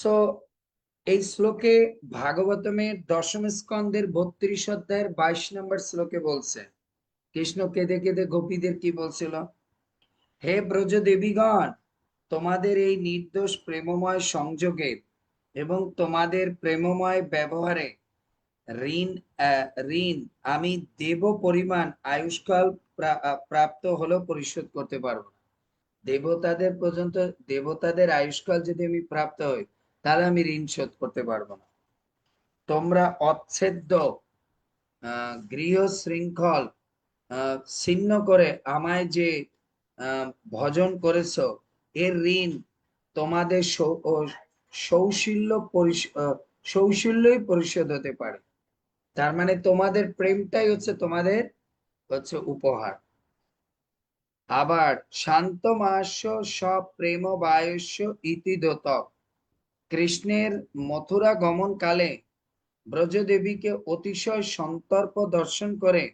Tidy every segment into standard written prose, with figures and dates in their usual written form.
So এই শ্লোকে ভাগবতমের দশম স্কন্ধের 32 অধ্যায়ের 22 নম্বর শ্লোকে বলছে, কৃষ্ণ কেঁদে কেঁদে গোপীদের কি বলছিল? হে ব্রজ দেবীগণ, তোমাদের এই নির্দোষ প্রেমময় সংযোগে এবং তোমাদের প্রেমময় ব্যবহারে ঋণ ঋণ আমি দেব পরিমাণ আয়ুষ্কাল প্রাপ্ত হলেও পরিশোধ করতে পারবো না। দেবতাদের পর্যন্ত, দেবতাদের আয়ুষ্কাল যদি আমি প্রাপ্ত হই, তাহলে আমি ঋণ শোধ করতে পারবো না। তোমরা অচ্ছেদ্য গৃহ শৃঙ্খল ছিন্ন করে আমায় যে ভজন করেছো, এর ঋণ তোমাদের সৌশল্যই পরিশোধ হতে পারে। তার মানে তোমাদের প্রেমটাই হচ্ছে তোমাদের উপহার। আবার শান্ত মাস্য সব প্রেম বায়স্য ইতি দোতক, কৃষ্ণের মথুরা গমন কালে ব্রজদেবীকে অতিশয় সন্তর্প দর্শন করে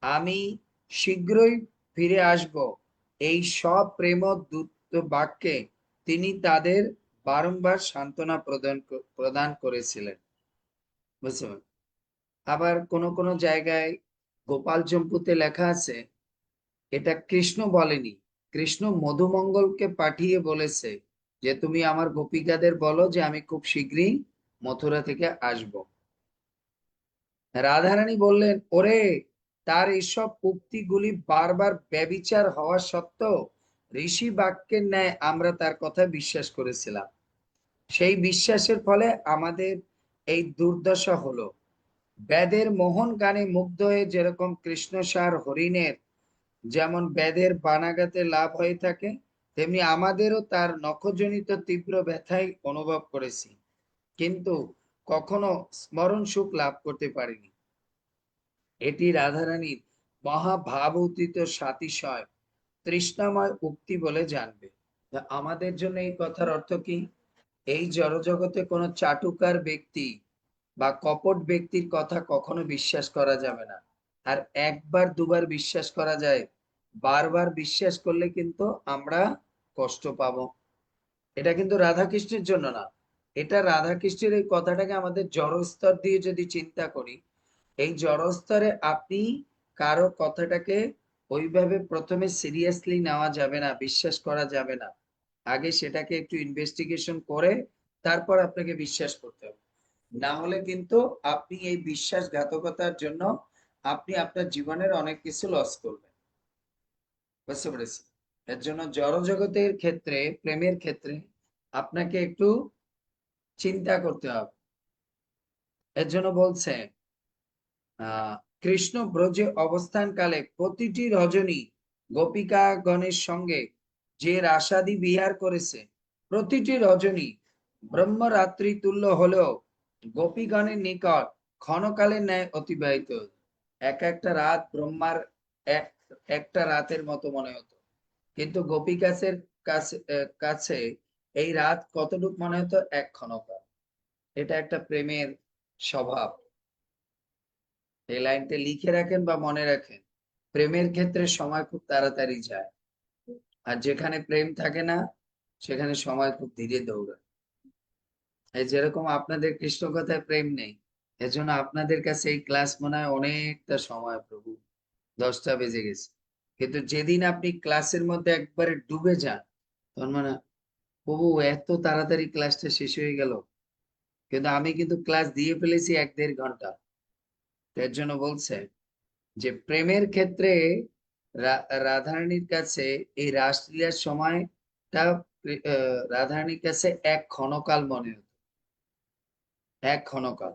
আমি শীঘ্রই ফিরে আসব, এই সব প্রেম দূত বাক্যে তিনি তাদের বারংবার সান্ত্বনা প্রদান করেছিলেন। বুঝছেন? আবার কোন কোন জায়গায় গোপাল চম্পুতে লেখা আছে, এটা কৃষ্ণ বলেনি, কৃষ্ণ মধুমঙ্গলকে পাঠিয়ে বলেছে যে তুমি আমার গোপিকাদের বলো যে আমি খুব শীঘ্রই মথুরা থেকে আসব। রাধারানী বললেন, ওরে, তার এইসব উক্তিগুলি বারবার ব্যভিচার হওয়া সত্ত্বেও ঋষি বাক্যের ন্যায় আমরা তার কথা বিশ্বাস করেছিলাম। সেই বিশ্বাসের ফলে আমাদের এই দুর্দশা হলো। বেদের মোহন গানে মুগ্ধ হয়ে যেরকম কৃষ্ণসার হরিণের যেমন বেদের বানাগাতে লাভ হয়ে থাকে, তেমনি আমাদেরও তার নখজনিত তীব্র ব্যথায় অনুভব করেছি, কিন্তু কখনো স্মরণ সুখ লাভ করতে পারিনি। এটি রাধারানীর মহাভাবউদিত সাতিশয় তৃষ্ণাময় উক্তি বলে জানবে। আমাদের জন্য এই কথার অর্থ কি? এই জড়জগতে কোনো চাটুকার ব্যক্তি বা কপট ব্যক্তির কথা কখনো বিশ্বাস করা যাবে না। আর একবার দুবার বিশ্বাস করা যায়, বারবার বিশ্বাস করলে কিন্তু আমরা কষ্ট পাবো। এটা কিন্তু রাধাকৃষ্ণের জন্য না, এটা রাধাকৃষ্ণের এই কথাটাকে আমাদের জড়স্তর দিয়ে যদি চিন্তা করি, এই জড়স্তরে আপনি কারো কথাটাকে ওইভাবে প্রথমে সিরিয়াসলি নেওয়া যাবে না, বিশ্বাস করা যাবে না। আগে সেটাকে একটু ইনভেস্টিগেশন করে তারপর আপনাকে বিশ্বাস করতে হবে। না হলে কিন্তু আপনি এই বিশ্বাসঘাতকতার জন্য আপনি আপনার জীবনের অনেক কিছু লস করবেন। বুঝতে পেরেছি? এর জন্য জড়জগতের ক্ষেত্রে, প্রেমের ক্ষেত্রে আপনাকে একটু চিন্তা করতে হবে। এর জন্য বলছে কৃষ্ণ ব্রজে অবস্থানকালে প্রতিটি রজনী গোপিকাগণের সঙ্গে যে রাসাদি বিহার করেছে, প্রতিটি রজনী ব্রহ্মরাত্রি তুল্য হলেও গোপীগণের নিকট ক্ষণকালের ন্যায় অতিবাহিত। এক একটা রাত ব্রহ্মার এক একটা রাতের মতো মনে হতো, কিন্তু গোপিকাছের কাছে এই রাত কতটুক মনে হতো? এক ক্ষণকাল। এটা একটা প্রেমের স্বভাব। এই লাইনটা লিখে রাখেন বা মনে রাখেন, প্রেমের ক্ষেত্রে সময় খুব তাড়াতাড়ি যায়, আর যেখানে প্রেম থাকে না সেখানে সময় খুব ধীরে দৌড়ায়। এই যেরকম আপনাদের কৃষ্ণ কথায় প্রেম নেই, এজন্য আপনাদের কাছে এই ক্লাস মনে হয় অনেকটা সময়, প্রভু 10টা বেজে গেছে। কিন্তু যেদিন আপনি ক্লাসের মধ্যে একবারে ডুবে যান, তখন মানে প্রভু এত তাড়াতাড়ি ক্লাসটা শেষ হয়ে গেল, কিন্তু আমি কিন্তু ক্লাস দিয়ে ফেলেছি 1-1.5 ঘন্টা। এর জন্য বলছে যে প্রেমের ক্ষেত্রে রাধারানীর কাছে এই রাসলীলার সময়টা রাধারানীর কাছে এক ক্ষণকাল মনে হতো, এক ক্ষণকাল।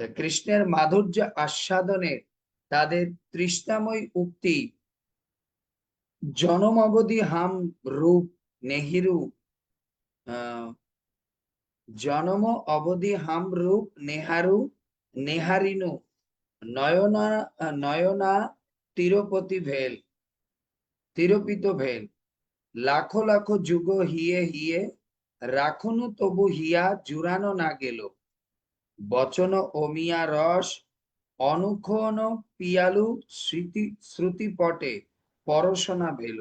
কৃষ্ণের মাধুর্য আস্বাদনে তাদের তৃষ্ণাময় উক্তি জনম অবধি হাম রূপ নেহিরু জনম অবধি হাম রূপ নেহারু নেহারিনু নয়না নয়না তিরুপতি ভেল তিরোপিত ভেল লাখো লাখো যুগ হিয়ে হিয়ে রাখনু তবু হিয়া জুড়ানো না গেল বচন অমিয়া রস অনুক্ষণ পিয়ালু শ্রুতি পটে পরশনা ভেল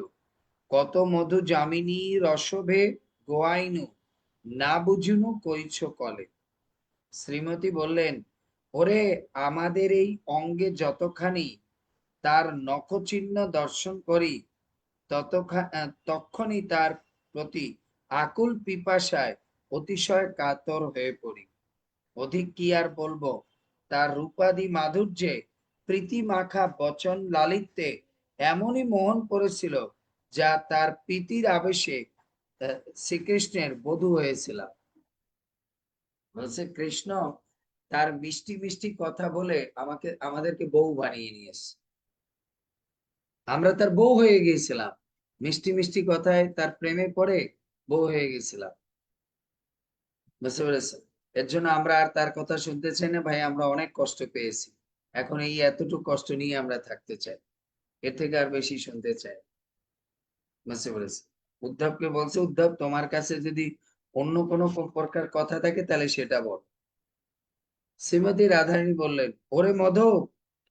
কত মধু যামিনী রসভে গোয়াইনু না বুঝুনু কইছ কলে। শ্রীমতী বললেন, ওরে, আমাদের এই অঙ্গে যতখানি তার নখচিহ্ন দর্শন করি তক্ষণি তার প্রতি আকুল পিপাসায় অতিশয় কাতর হয়ে পড়ি। অধিক কি আর বলবো, তার রূপাদি মাধুর্যে প্রীতি মাখা বচন লালিত্যে এমনই মোহন পড়েছিল, যা তার প্রীতির আবেশে শ্রীকৃষ্ণের বধূ হয়েছিলাম। বলছে কৃষ্ণ তার মিষ্টি মিষ্টি কথা বলে আমাদেরকে বউ বানিয়ে নিয়েছে, আমরা তার বউ হয়ে গিয়েছিলাম। মিষ্টি মিষ্টি কথায় তার প্রেমে পড়ে বউ হয়ে গেছিলাম। বুঝতে পেরেছেন? এর জন্য আমরা আর তার কথা শুনতে চাই না ভাই, আমরা অনেক কষ্ট পেয়েছি, এখন এই এতটুকু কষ্ট নিয়ে আমরা থাকতে চাই, এর থেকে আর বেশি শুনতে চাই। বুঝতে পেরেছেন? উদ্ধবকে বলছে, উদ্ধব তোমার কাছে যদি অন্য কোনো প্রকার কথা থাকে তাহলে সেটা বল। শ্রীমতী রাধারানী বললেন, ওরে মধু,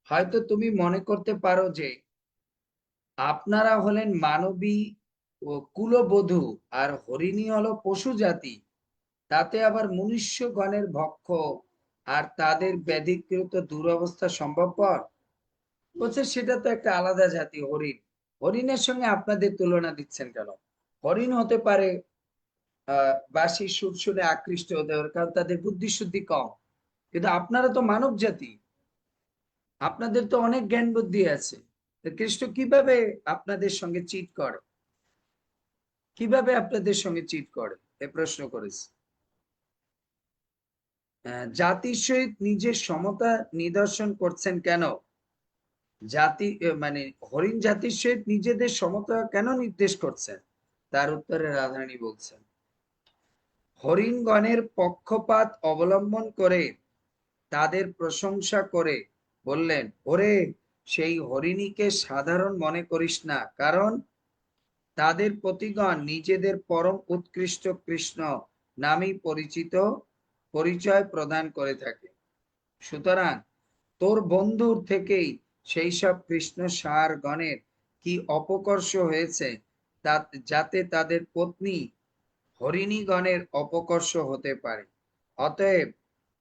হয়তো তুমি মনে করতে পারো যে আপনারা হলেন মানবী ও কুলবধূ আর হরিণী হলো পশু জাতি, তাতে আবার মনুষ্যগণের ভক্ষ আর তাদের ব্যাধিকৃত দুরবস্থা সম্ভবপর। বলছে সেটা তো একটা আলাদা জাতি, হরিণ। হরিণের সঙ্গে আপনাদের তুলনা দিচ্ছেন কেন? হরিণ হতে পারে বাঁশি সুর শুনে আকৃষ্ট হতে পারে, কারণ তাদের বুদ্ধি শুদ্ধি কম। কিন্তু আপনারা তো মানব জাতি, আপনাদের তো অনেক জ্ঞান বুদ্ধি আছে। কৃষ্ণ কিভাবে আপনাদের সঙ্গে চিট করে, কিভাবে আপনাদের সঙ্গে চিট করে, এ প্রশ্ন করেছে। জাতির সহিত নিজের সমতা নিদর্শন করছেন কেন? জাতি মানে হরিণ জাতির সহিত নিজেদের সমতা কেন নির্দেশ করছেন? তার উত্তরে রাধারানী বলছেন, হরিণগণের পক্ষপাত অবলম্বন করে তাদের প্রশংসা করে বললেন, ওরে, সেই হরিণীকে সাধারণ মনে করিস না, কারণ তাদের প্রতিগণ নিজেদের পরম উৎকৃষ্ট কৃষ্ণ নামেই পরিচয় প্রদান করে থাকে। সুতরাং তোর বন্ধুর থেকেই সেই সব কৃষ্ণ সার গণের কি অপকর্ষ হয়েছে, যাতে তাদের পত্নী হরিণীগণের অপকর্ষ হতে পারে। অতএব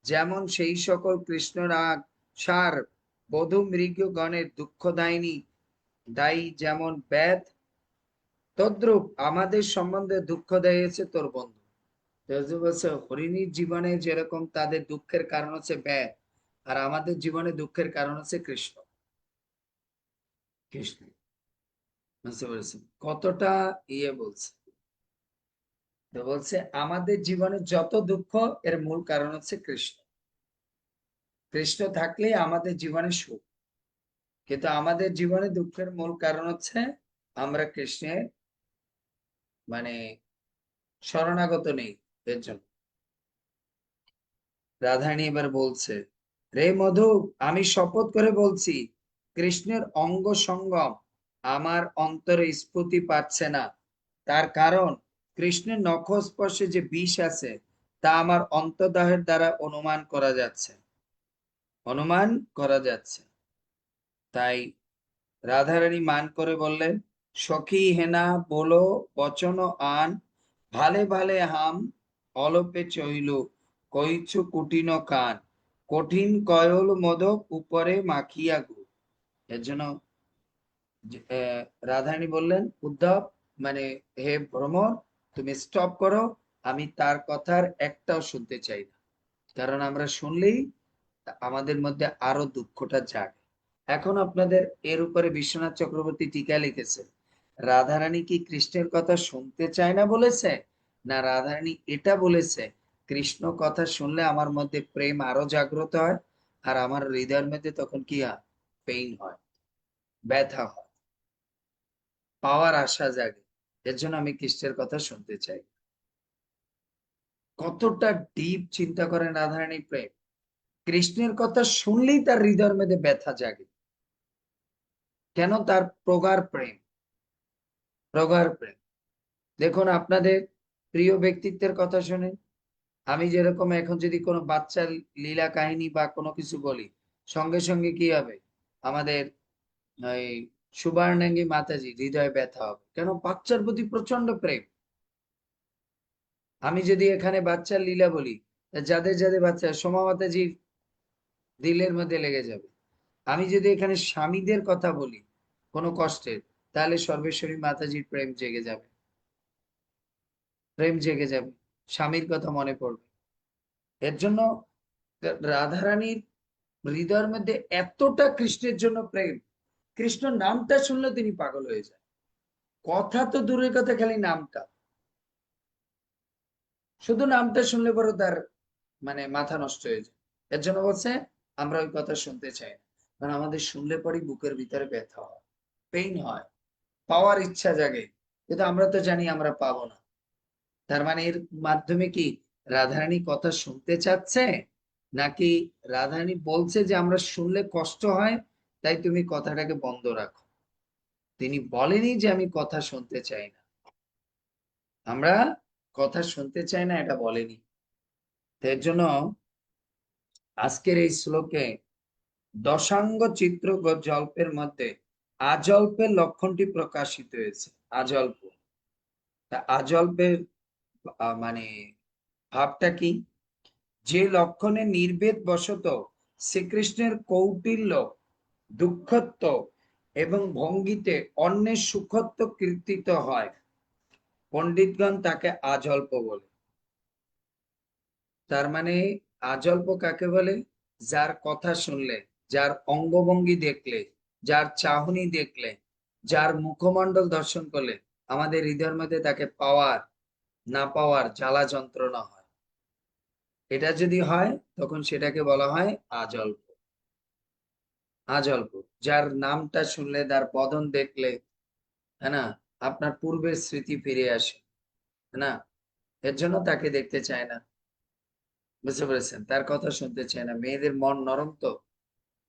যেমন সেই সকল কৃষ্ণরাগ সার বধূ মৃগগণের দায়ী যেমন ব্যাধ, তদ্রূপ আমাদের সম্বন্ধে দুঃখ দিয়েছে তোর বন্ধু। বলছে হরিণীর জীবনে যেরকম তাদের দুঃখের কারণ হচ্ছে ব্যাধ, আর আমাদের জীবনে দুঃখের কারণ হচ্ছে কৃষ্ণ। কৃষ্ণ, বুঝতে পেরেছেন কতটা বলছে? তো বলছে আমাদের জীবনে যত দুঃখ, এর মূল কারণ হচ্ছে কৃষ্ণ। কৃষ্ণ থাকলেই আমাদের জীবনে সুখ, কিন্তু আমাদের জীবনে দুঃখের মূল কারণ হচ্ছে আমরা কৃষ্ণের মানে শরণাগত নেই, এর জন্য। রাধারানী এবার বলছে, রে মধু, আমি শপথ করে বলছি, কৃষ্ণের অঙ্গ সঙ্গম আমার অন্তরে স্ফূর্তি পাচ্ছে না। তার কারণ কৃষ্ণের নখ স্পর্শে যে বিষ আছে তা আমার অন্তর্দাহের দ্বারা অনুমান করা যাচ্ছে। তাই রাধারানী মান করে বললেন, সখী হেনা বলো বচন আন, ভালে ভালে হাম অলপে চইল, কইছু কুটিন কান, কঠিন কয়ল মোদক উপরে মাখিয়া গু। এর জন্য রাধারানী বললেন, উদ্ধব মানে হে ভ্রমর, তুমি স্টপ করো, আমি তার কথার একটাও শুনতে চাই না, কারণ আমরা শুনলেই আমাদের মধ্যে আরো দুঃখটা জাগে। এখন আপনাদের এর উপরে বিশ্বনাথ চক্রবর্তী টিকা লিখেছে, রাধারানী কি কৃষ্ণের কথা শুনতে চায় না বলেছে, না রাধারানী এটা বলেছে, কৃষ্ণ কথা শুনলে আমার মধ্যে প্রেম আরো জাগ্রত হয়, আর আমার হৃদয়ের মধ্যে তখন কি হয়, পেইন হয়, ব্যথা হয়, পাওয়ার আশা জাগে, এর জন্য আমি কৃষ্ণের কথা শুনতে চাই। কতটা ডিপ চিন্তা করেন রাধারানী প্রেম, কৃষ্ণের কথা শুনলেই তার হৃদয়ের মধ্যে ব্যথা জাগে। কেন? তার প্রগাঢ় প্রেম। দেখুন আপনাদের প্রিয় ব্যক্তিত্বের কথা শুনে, আমি যেরকম এখন যদি কোনো বাচ্চার লীলা কাহিনী বা কোনো কিছু বলি, সঙ্গে সঙ্গে কি হবে, আমাদের ওই সুবর্ণাঙ্গী মাতাজি হৃদয়ে ব্যথা হবে। কেন? বাচ্চার প্রতি প্রচন্ড প্রেম। আমি যদি এখানে বাচ্চার লীলা বলি, যাদের যাদের বাচ্চা সোমা মাতাজির দিলের মধ্যে লেগে যাবে। আমি যদি এখানে স্বামীদের কথা বলি কোনো কষ্টের, তাহলে সর্বেশ্বরী মাতাজির প্রেম জেগে যাবে, প্রেম জেগে যাবে, স্বামীর কথা মনে পড়বে। এর জন্য রাধারানীর হৃদয়ের মধ্যে এতটা কৃষ্ণের জন্য প্রেম, কৃষ্ণ নামটা শুনলে তিনি পাগল হয়ে যায়। কথা তো দূরের কথা, খালি নামটা, শুধু নামটা শুনলে পরে তার মানে মাথা নষ্ট হয়ে যায়। এর জন্য বলছে আমরা ওই কথা শুনতে চাই না, কারণ আমাদের শুনলে পরে বুকের ভিতরে ব্যথা হয়, পেইন হয়, পাওয়ার ইচ্ছা জাগে, কিন্তু আমরা তো জানি আমরা পাবো না। তার মানে এর মাধ্যমে কি রাধারানী কথা শুনতে চাচ্ছে, নাকি রাধারানী বলছে যে আমরা শুনলে কষ্ট হয়, তাই তুমি কথাটাকে বন্ধ রাখো? তিনি বলেনি যে আমি কথা শুনতে চাই না, আমরা কথা শুনতে চাই না, এটা বলেনি। এর জন্য আজকের এই শ্লোকে দশাঙ্গ চিত্র জল্পের মধ্যে আজল্পের লক্ষণটি প্রকাশিত হয়েছে। আজল্প, তা আজল্পের মানে ভাবটা কি? যে লক্ষণে নির্বেদ বশত শ্রীকৃষ্ণের কৌটিল্য, দুঃখত্ব এবং ভঙ্গিতে অন্যের সুখত্ব কীর্তিত হয়, পণ্ডিতগণ তাকে আজল্প বলে। তার মানে আজল্প কাকে বলে? যার কথা শুনলে, যার অঙ্গভঙ্গি দেখলে, যার চাহনি দেখলে, যার মুখমণ্ডল দর্শন করলে আমাদের হৃদয়ের মধ্যে তাকে পাওয়ার না পাওয়ার জ্বালা যন্ত্রণা হয়, এটা যদি হয় তখন সেটাকে বলা হয় আজল্প। আজল্প, যার নামটা শুনলে, তার বদন দেখলে, হ্যাঁ না, আপনার পূর্বের স্মৃতি ফিরে আসে, হ্যাঁ না, এর জন্য তাকে দেখতে চায় না। বুঝতে পেরেছেন? তার কথা শুনতে চায় না। মেয়েদের মন নরম তো,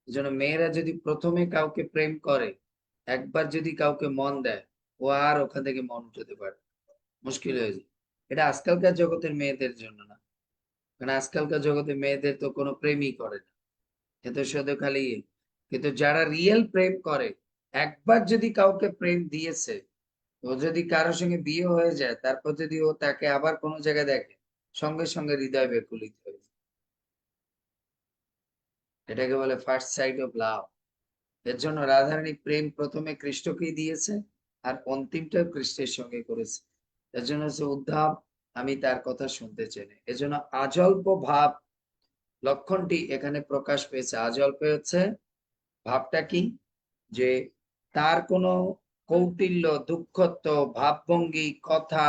এই জন্য মেয়েরা যদি প্রথমে কাউকে প্রেম করে, একবার যদি কাউকে মন দেয়, ও আর ওখান থেকে মন উঠাতে পারে না। মুশকিল হয়ে যায়। এটা আজকালকার জগতের মেয়েদের জন্য না, কারণ আজকালকার জগতের মেয়েদের তো কোনো প্রেমই করে না, এত শুধু খালি কিন্তু যারা রিয়েল প্রেম করে, একবার যদি কাউকে প্রেম দিয়েছে, ও যদি কারোর সঙ্গে বিয়ে হয়ে যায়, তারপর যদি ও তাকে আবার কোনো জায়গায় দেখে, সঙ্গে সঙ্গে হৃদয় বেকুলিত হয়ে যায়। এটাকে বলে ফার্স্ট সাইট অফ লাভ। এর জন্য রাধারানী প্রেম প্রথমে কৃষ্ণকেই দিয়েছে, আর অন্তিমটাও কৃষ্ণের সঙ্গে করেছে। এর জন্য হচ্ছে উদ্ধাব, আমি তার কথা শুনতে চাই না। এজন্য আজল্প ভাব লক্ষণটি এখানে প্রকাশ পেয়েছে। আজল্পে হচ্ছে ভাবটা কি, যে তার কোনো কৌটিল্য, দুঃখত্ব, ভাবভঙ্গি, কথা,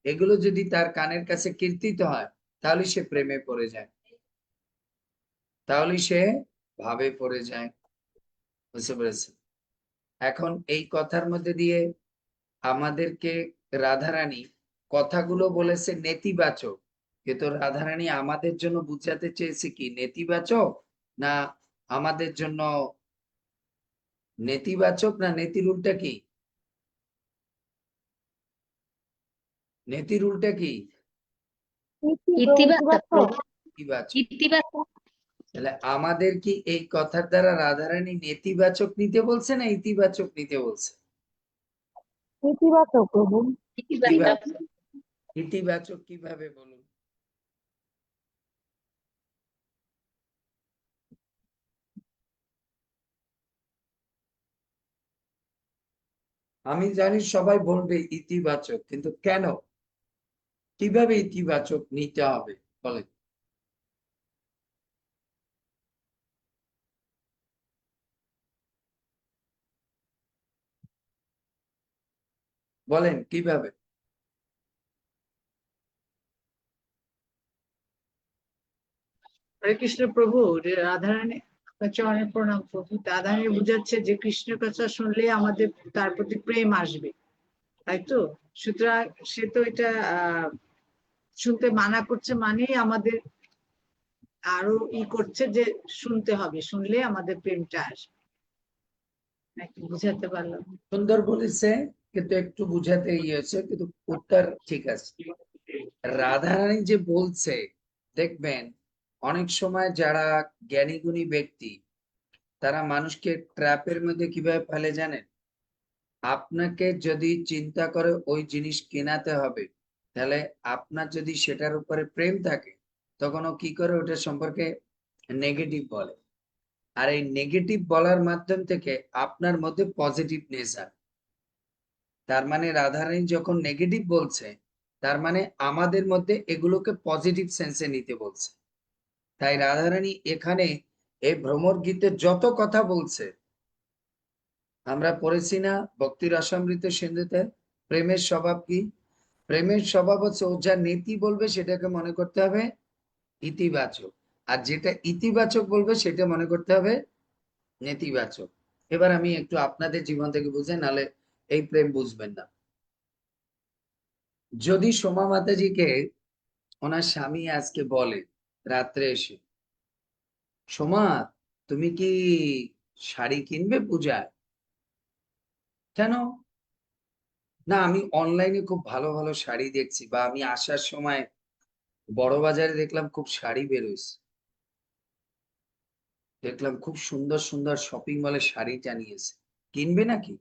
এগুলো যদি তার কানের কাছে কীর্তিত হয়, তাহলে সে প্রেমে পড়ে যায়, তাহলে সে ভাবে পড়ে যায়। বুঝতে পেরেছে? এখন এই কথার মধ্যে দিয়ে আমাদেরকে রাধারানী কথাগুলো বলেছে নেতিবাচক, কিন্তু রাধারানী আমাদের জন্য বুঝাতে চেয়েছে কি, নেতিবাচক না আমাদের জন্য নেতিবাচক, না নেতির উল্টা কি? নেতির উল্টা কি? ইতিবাচক প্রভু, ইতিবাচক। ইতিবাচক। তাহলে আমাদের কি এই কথার দ্বারা রাধারানী নেতিবাচক নিতে বলছে না ইতিবাচক নিতে বলছে? ইতিবাচক প্রভু। ইতিবাচক। ইতিবাচক। ইতিবাচক কিভাবে বলুন? আমি জানি সবাই বলবে ইতিবাচক, কিন্তু কেন, কিভাবে ইতিবাচক নিতে হবে বলেন? বলেন কিভাবে? হরে কৃষ্ণ প্রভু। রাধারানী, আপনার চরণে প্রণাম প্রভু। রাধারানী বুঝাচ্ছে যে কৃষ্ণের কথা শুনলে আমাদের তার প্রতি প্রেম আসবে, তাই তো? সুতরাং সে তো এটা শুনতে মানা করছে, মানেই আমাদের আরো করছে যে শুনতে হবে, শুনলে আমাদের প্রেমটা আসবে। নাকি বুঝাতে পারলাম? সুন্দর বলেছে, কিন্তু একটু বুঝাতে ইয়েছে, কিন্তু উত্তর ঠিক আছে। রাধারানী যে বলছে, দেখবেন অনেক সময় যারা জ্ঞানী গুণী ব্যক্তি, তারা মানুষকে ট্র্যাপের মধ্যে কিভাবে ফেলে জানেন? আপনাকে যদি চিন্তা করে ওই জিনিস কেনাতে হবে, তাহলে আপনার যদি সেটার উপরে প্রেম থাকে তখন ও কি করে ওটা সম্পর্কে নেগেটিভ বলে, আর এই নেগেটিভ বলার মাধ্যম থেকে আপনার মধ্যে পজিটিভনেস আসে। তার মানে রাধারানী যখন নেগেটিভ বলছে তার মানে আমাদের মধ্যে এগুলোকে পজিটিভ সেন্সে নিতে বলছে। তাই রাধারানী এখানে এই ভ্রমর গীতে যত কথা বলছে, আমরা পড়েছি না ভক্তি রসামৃত সিন্ধুতে, প্রেমের স্বভাব কি? প্রেমের স্বভাব হচ্ছে ও যা নীতি বলবে সেটাকে মনে করতে হবে ইতিবাচক, আর যেটা ইতিবাচক বলবে সেটা মনে করতে হবে নেতিবাচক। এবার আমি একটু আপনাদের জীবন থেকে বুঝে, নালে এই প্রেম বুঝবেন না। যদি সোমা মাতাজিকে ওনার স্বামী আজকে বলে রাত্রে এসে, সোমা তুমি কি শাড়ি কিনবে পূজায়? কেন? না আমি অনলাইনে খুব ভালো ভালো শাড়ি দেখছি, বা আমি আসার সময় বড় বাজারে দেখলাম খুব শাড়ি বেরোইছে, দেখলাম খুব সুন্দর সুন্দর শপিং মলে শাড়ি টানিয়েছে, কিনবে নাকি?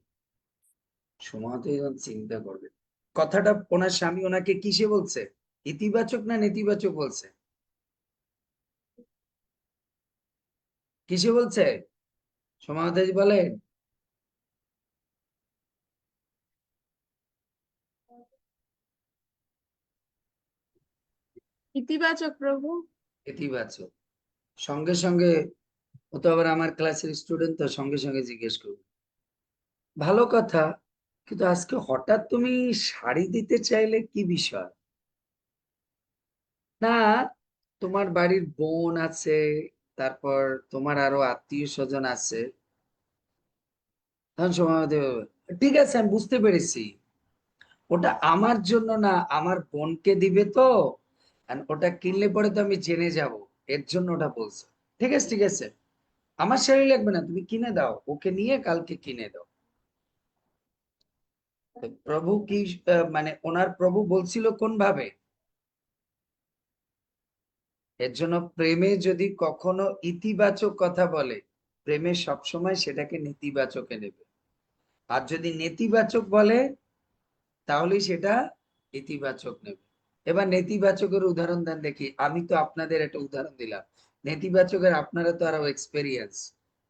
সময় তো এরকম চিন্তা করবে। কথাটা ওনার স্বামী ওনাকে কিসে বলছে, ইতিবাচক না নেতিবাচক বলছে? কিসে বলছে? সমাজ বলেন। ইতিবাচক প্রভু। ইতিবাচক। সঙ্গে সঙ্গে ও তো আবার আমার ক্লাসের স্টুডেন্ট, তো সঙ্গে সঙ্গে জিজ্ঞেস করবে, ভালো কথা, কিন্তু আজকে হঠাৎ তুমি শাড়ি দিতে চাইলে কি বিষয়? না, তোমার বাড়ির বোন আছে, তারপর তোমার আরো আত্মীয় স্বজন আছে, তখন সময় মতো বলবে, ঠিক আছে আমি বুঝতে পেরেছি, ওটা আমার জন্য না, আমার বোনকে দিবে তো, and ওটা কিনলে পরে তো আমি জেনে যাব, এর জন্য ওটা বলছো। ঠিক আছে ঠিক আছে, আমার শাড়ি লাগবে না, তুমি কিনে দাও, ওকে নিয়ে কালকে কিনে দাও। তো প্রভু কি মানে ওনার প্রভু বলছিল কোন ভাবে? এর জন্য প্রেমে যদি কখনো ইতিবাচক কথা বলে, প্রেমে সবসময় সেটাকে নেতিবাচকে নেবে, আর যদি নেতিবাচক বলে তাহলেই সেটা ইতিবাচক নেবে। এবার নেতিবাচকের উদাহরণ দেন দেখি, আমি তো আপনাদের একটা উদাহরণ দিলাম, নেতিবাচকের আপনারা তো আরো এক্সপেরিয়েন্স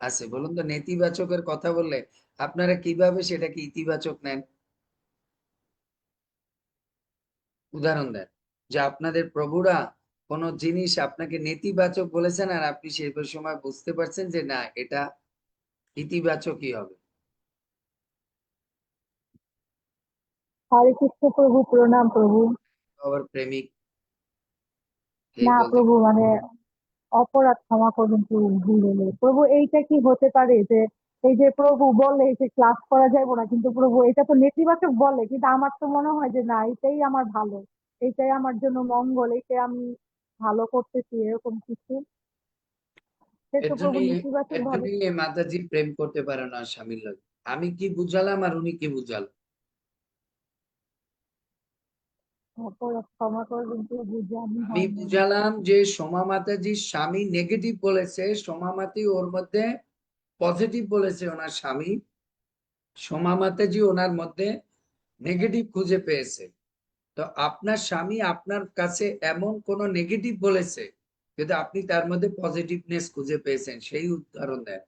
আছে, বলুন তো নেতিবাচকের কথা বললে আপনারা কিভাবে সেটাকে ইতিবাচক নেন? উদাহরণ দেন যে আপনাদের প্রভুরা কোন জিনিস আপনাকে নেতিবাচক বলেছেন আর আপনি সেই সময় বুঝতে পারছেন যে না এটা ইতিবাচকই হবে। হরে কৃষ্ণ প্রভু, প্রণাম প্রভু। আবার প্রেমিক এই না বলতে প্রভু, মানে অপরাধ ক্ষমা করবেন প্রভু, ভুল হলে। প্রভু এইটা কি হতে পারে যে এই যে প্রভু বলে যে ক্লাস করা যাবে না, কিন্তু প্রভু এটা তো নেতিবাচক বলে, কিন্তু আমার তো মনে হয় যে না এটাই আমার ভালো, এইটাই আমার জন্য মঙ্গল, এইটাই আমি ভালো করতেছি, এরকম কিছু। সে এর তো প্রভু জন্যই নেতিবাচক এর ভাবে। জন্যই এই মাতাজি প্রেম করতে পারে না স্বামীর লোক। আমি কি বুঝালাম আর উনি কি বুঝাল? অপরাধ ক্ষমা করবেন প্রভু, জানি আমি হয়নি। বুঝালাম যে সোমা মাতাজির স্বামী নেগেটিভ বলেছে, সোমা মাতি ওর মধ্যে পজিটিভ বলেছে ওনার স্বামী, সোমা মাতাজি ওনার মধ্যে নেগেটিভ খুঁজে পেয়েছে। তো আপনার স্বামী আপনার কাছে এমন কোন নেগেটিভ বলেছে কিন্তু আপনি তার মধ্যে পজিটিভনেস খুঁজে পেয়েছেন, সেই উদাহরণ দেন।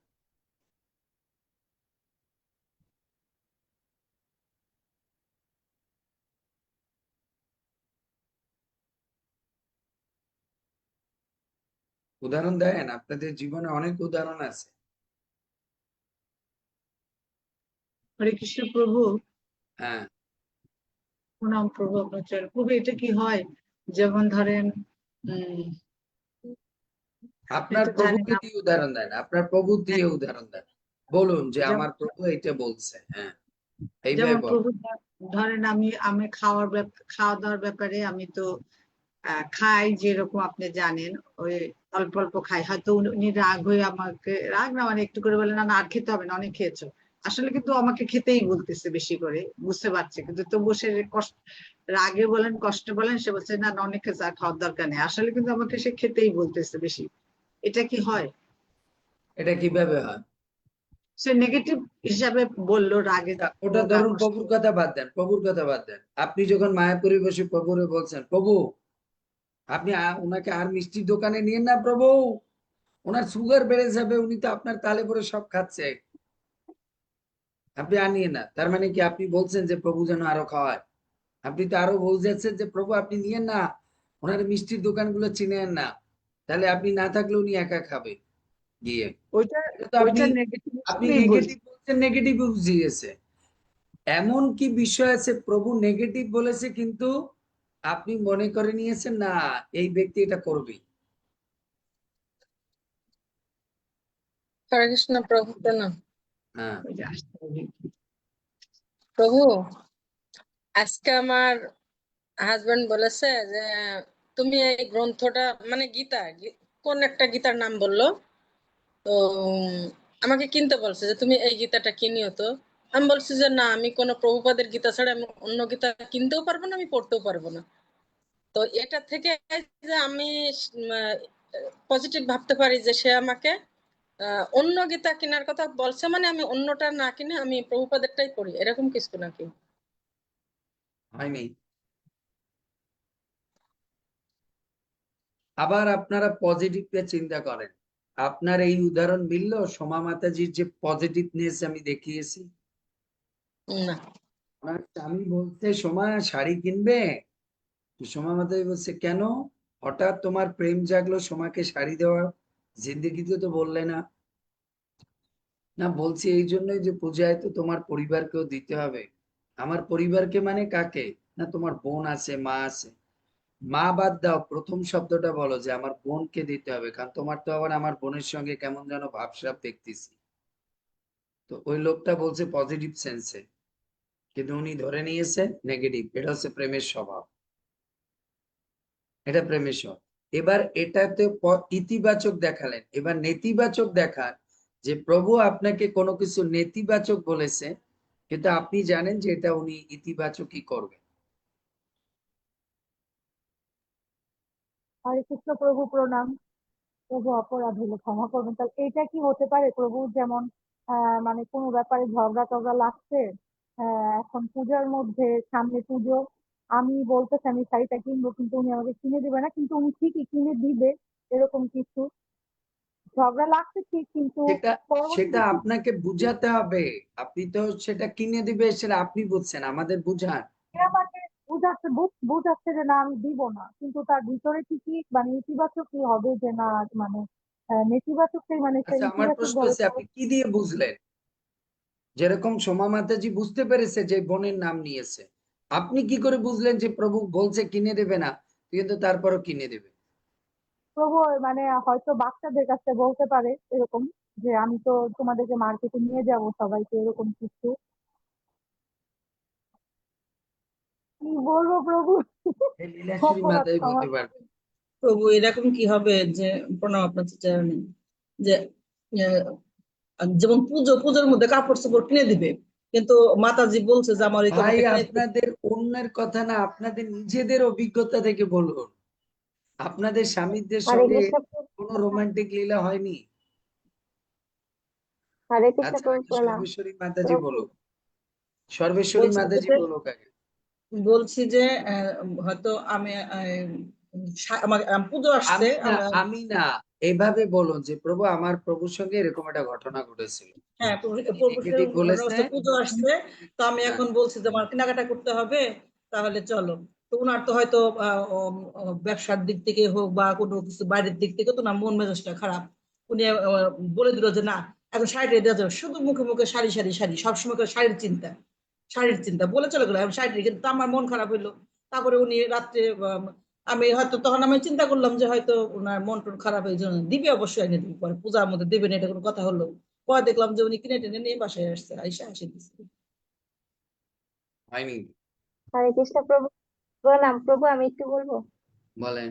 উদাহরণ দেন, আপনাদের জীবনে অনেক উদাহরণ আছে। হরে কৃষ্ণ প্রভু। হ্যাঁ, প্রণাম প্রভু আপনার চরণে। প্রভু এটা কি হয়, যেমন ধরেন আপনি আপনার তো জানেন প্রভুকে দিয়ে উদাহরণ দেন, আপনার প্রভু দিয়ে হ্যাঁ, উদাহরণ দেন, বলুন যে যেমন আমার প্রভু এটা বলছে, হ্যাঁ এইভাবে যেমন বল। প্রভু ধরেন আমি আমি খাওয়া দাওয়ার ব্যাপারে আমি তো খাই, যেরকম আপনি জানেন, ওই অল্প অল্প খাই। হয়তো উনি রাগ হয়ে আমাকে, রাগ না মানে একটু করে বলেন না না, আর খেতে হবে না, অনেক খেয়েছো। আসলে কিন্তু আমাকে খেতেই বলতেছে বেশি করে, বুঝতে পারছে, কিন্তু তবুও সে কষ্ট, রাগে বলেন কষ্টে বলেন, সে বলছে না না অনেক খেয়েছে, আর খাওয়ার দরকার নেই। আসলে কিন্তু আমাকে সে খেতেই বলতেছে বেশি। এটা কি হয়? এটা কিভাবে হয়? সে নেগেটিভ হিসাবে বললো রাগে ওটা কোনো ধরুন কারণ প্রভুর কথা বাদ দেন, প্রভুর কথা বাদ দেন। আপনি যখন মায়াপুরে বসে প্রভুরে বলছেন, প্রভু আপনি ওনাকে আর মিষ্টির দোকানে নিয়ে না প্রভু, ওনার সুগার বেড়ে যাবে, উনি তো আপনার তালে পরে সব খাচ্ছে, আপনি আনিয়ে না। তার মানে কি আপনি বলছেন যে প্রভু যেন আরো খাওয়ায়? আপনি তো আরো বোঝাচ্ছেন যে প্রভু আপনি নিয়েন না, ওনার মিষ্টির দোকানগুলো চিনেন না, তাহলে আপনি না থাকলে উনি একা খাবে গিয়ে। ওইটা এটা তো আপনি ওইটা নেগেটিভ আপনি হিসেবেই নেগেটিভ বলছি। বলছেন, নেগেটিভ বুঝিয়েছে। এমন কি বিষয় আছে প্রভু নেগেটিভ বলেছে কিন্তু আপনি মনে করে নিয়েছেন না এই ব্যক্তি এটা করবে? হরে কৃষ্ণ প্রভু, প্রণাম। হ্যাঁ, ওই যে আসতে হবে। প্রভু, আজকে আমার হাজবেন্ড বলেছে যে তুমি এই গ্রন্থটা, মানে গীতা, কোন একটা গীতার নাম বললো, তো আমাকে কিনতে বলছে যে তুমি এই গীতাটা কিনিও। তো আমি বলছি যে না, আমি কোনো প্রভুপাদের গীতা ছাড়া আমি অন্য গীতা কিনতেও পারবো না, আমি পড়তেও পারবো না। তো এটা থেকে যে আমি পজিটিভ ভাবতে পারি যে সে আমাকে অন্য গীতা কেনার কথা বলছে, মানে আমি অন্যটা না কিনে আমি প্রভুপাদেরটাই পড়ি, এরকম কিছু নাকি? হয়নি। আবার আপনারা পজিটিভটা চিন্তা করেন, আপনার এই উদাহরণ মিলল সোমা মাতাজির যে পজিটিভনেস আমি দেখিয়েছি? না। ওনার স্বামী বলছে সোমা শাড়ি কিনবে, তো সোমা মাতাজি বলছে কেন, হঠাৎ তোমার প্রেম জাগলো সোমাকে শাড়ি দেওয়ার, জিন্দেগিতে তো বললে না। না, বলছি এই জন্যই যে পূজায় তো তোমার পরিবারকেও দিতে হবে। আমার পরিবারকে মানে কাকে? না তোমার বোন আছে, মা আছে। মা বাদ দাও, প্রথম শব্দটা বলো যে আমার বোনকে দিতে হবে, কারণ তোমার তো আবার আমার বোনের সঙ্গে কেমন যেন ভাবসাব দেখতেছি। তো ওই লোকটা বলছে পজিটিভ সেন্সে, কিন্তু উনি ধরে নিয়েছে নেগেটিভ। এটা হচ্ছে প্রেমের স্বভাব, এটা প্রেমের স্বভাব। এবার এটাতে ইতিবাচক দেখালেন, এবার নেতিবাচক দেখার, যে প্রভু আপনাকে কোনো কিছু নেতিবাচক বলেছে কিন্তু আপনি জানেন যে এটা উনি ইতিবাচকই করবেন। হরে কৃষ্ণ প্রভু, প্রণাম। প্রভু অপরাধ হলে ক্ষমা করবেন। তাহলে এটা কি হতে পারে প্রভু, যেমন মানে কোনো ব্যাপারে ঝগড়া টগড়া লাগছে, এখন পূজার মধ্যে, সামনে পুজো, আমি বলতেছি আমি শাড়িটা কিনবো কিন্তু উনি আমাকে কিনে দিবে না, কিন্তু উনি ঠিকই কিনে দিবে, এরকম কিছু ঝগড়া লাগছে ঠিক, কিন্তু সেটা সেটা পরবর্তীতে আপনাকে বুঝাতে হবে। আপনি তো সেটা কিনে দিবে সেটা আপনি বুঝছেন, আমাদের বুঝান। সে আমাকে বুঝাচ্ছে, বুঝাচ্ছে যে না আমি দিব না, কিন্তু তার ভিতরে কি কি মানে ইতিবাচক কি হবে যে না, মানে নেতিবাচকটাই মানে সে আচ্ছা, আমার ইতিবাচক প্রশ্ন ভাবে হচ্ছে আপনি কি দিয়ে বুঝলেন? যেরকম সোমা মাতাজি বুঝতে পেরেছে যে বোনের নাম নিয়েছে, আপনি কি করে বুঝলেন যে প্রভু বলছে কিনে দেবে না কিন্তু তারপরও কিনে দেবে? প্রভু মানে হয়তো বাচ্চাদের কাছে বলতে পারে এরকম, যে আমি তো তোমাদেরকে মার্কেটে নিয়ে যাব সবাইকে, এরকম কিছু। কি বলবো প্রভু, এই লীলাশ্রী অপরাধ মাতাই ক্ষমা বলতে পারবে। করবেন। প্রভু, এরকম কি হবে যে, প্রণাম আপনার চরণে, যে যেমন পুজোর মধ্যে কাপড় চোপড় কিনে দিবে, কিন্তু মাতাজি বলছে যে আমার এই ভাই কাপড়টা কিনে দিবে। আপনাদের অন্যের কথা না, আপনাদের নিজেদের অভিজ্ঞতা থেকে বলুন। আপনাদের স্বামীদের হরে সঙ্গে কৃষ্ণ কোনো রোমান্টিক লীলা হয়নি? হরে কৃষ্ণ আচ্ছা, প্রভু, আগে প্রণাম সর্বেশ্বরী মাতাজি প্রভু। বলুক, সর্বেশ্বরী বলছি মাতাজি যে বলুক আগে। বলছি যে হয়তো আমি আমার পুজো আসছে, আমি না এইভাবে বলুন যে প্রভু আমার প্রভুর সঙ্গে এরকম একটা ঘটনা ঘটেছিল, হ্যাঁ নেগেটিভ বলেছে। পুজো আসছে, তো আমি হ্যাঁ, এখন বলছি যে আমার কেনাকাটা করতে হবে, তাহলে চলো। তো ওনার তো হয়তো ব্যবসার দিক থেকে হোক বা কোনো কিছু বাইরের দিক থেকে তো না মন মেজাজটা খারাপ। উনি বলে দিল যে না, এখন শাড়িটা দেওয়া যাবে, শুধু মুখে মুখে শাড়ি শাড়ি শাড়ি, সবসময় করে শাড়ির চিন্তা বলে চলে গেলো, এখন শাড়ি, কিন্তু আমার মন খারাপ হইলো। তারপরে উনি রাত্রে আমি হয়তো তখন আমি চিন্তা করলাম যে হয়তো ওনার মন টন খারাপ হয়ে জন্য দিবে, অবশ্যই এনে দিবে, পরে পূজার মধ্যে দেবে না, এটা কোনো কথা হলো? পরে দেখলাম যে উনি কিনে টেনে নিয়ে বাসায় আসছে, আইসা হাসি দিচ্ছে। হয়নি? হরে কৃষ্ণ প্রভু, প্রণাম প্রভু। আমি একটু বলবো বলেন।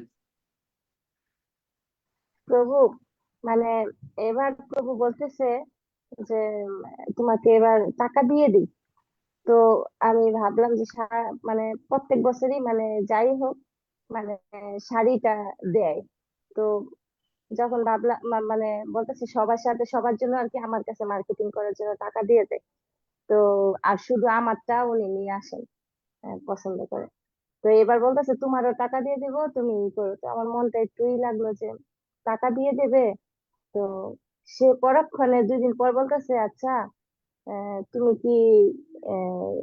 প্রভু, মানে এবার প্রভু বলতেছে যে তোমাকে এবার টাকা দিয়ে দিই। তো আমি ভাবলাম যে মানে প্রত্যেক বছরই মানে যাই হোক, মানে শাড়িটা দেয়। তো যখন ভাবলাম মানে বলতেছে সবার সাথে সবার জন্য আর কি আমার কাছে মার্কেটিং করার জন্য টাকা দিয়ে দেয়। তো আর শুধু আমারটা উনি নিয়ে আসেন পছন্দ করে। তো এবার বলতেছে তোমারও টাকা দিয়ে দিব, তুমি ই করো। তো আমার মনটা একটুই লাগলো যে টাকা দিয়ে দেবে। তো সে পরক্ষণে 2 দিন পর বলতেছে আচ্ছা তুমি কি আহ,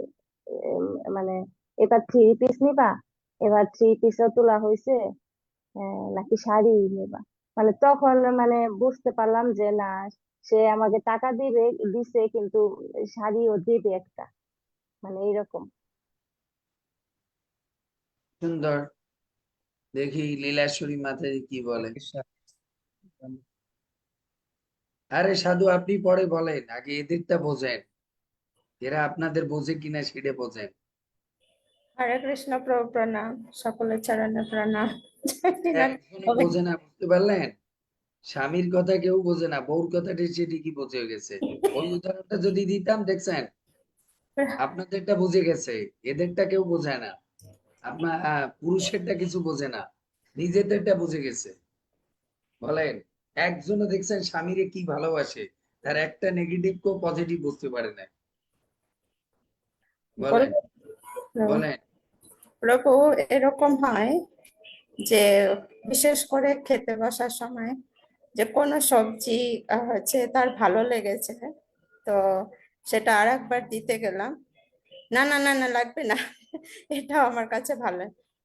মানে এবার 3 পিস নিবা, এবার 3 পিসও তোলা হয়েছে, নাকি শাড়ি নেবা। মানে তখন মানে বুঝতে পারলাম যে না, সে আমাকে টাকা দিছে কিন্তু শাড়িও দেবে একটা, মানে এইরকম। সুন্দর। দেখি লীলাশ্বরী মাতাজি কি বলে। আরে সাধু, আপনি পরে বলেন, আগে এদেরটা বোঝেন, এরা আপনাদের বোঝে কিনা সেটা বোঝেন। হরে কৃষ্ণ প্রভু প্রণাম, সকলের চরণে প্রণাম। জয় নিলাম। একজনও বোঝে না, বুঝতে পারলেন? স্বামীর কথা কেউ বোঝে না, বউর কথাটি সে ঠিকই বুঝে গেছে। ওই উদাহরণটা যদি দিতাম, দেখছেন, আপনাদেরটা বুঝে গেছে, এদেরটা কেউ বোঝে না। আপনার পুরুষেরটা কিছু বোঝে না, নিজেদেরটা বুঝে গেছে। বলেন, একজনও দেখছেন স্বামীরে কি ভালোবাসে, তার একটা নেগেটিভ কেউ পজিটিভ বুঝতে পারে না। বলেন, বলেন। প্রভু, এরকম হয় যে বিশেষ করে খেতে বসার সময় যে কোনো সবজি হচ্ছে তার ভালো লেগেছে, তো সেটা আর একবার দিতে গেলাম, না না না না লাগবে না, এটা আমার কাছে ভালো,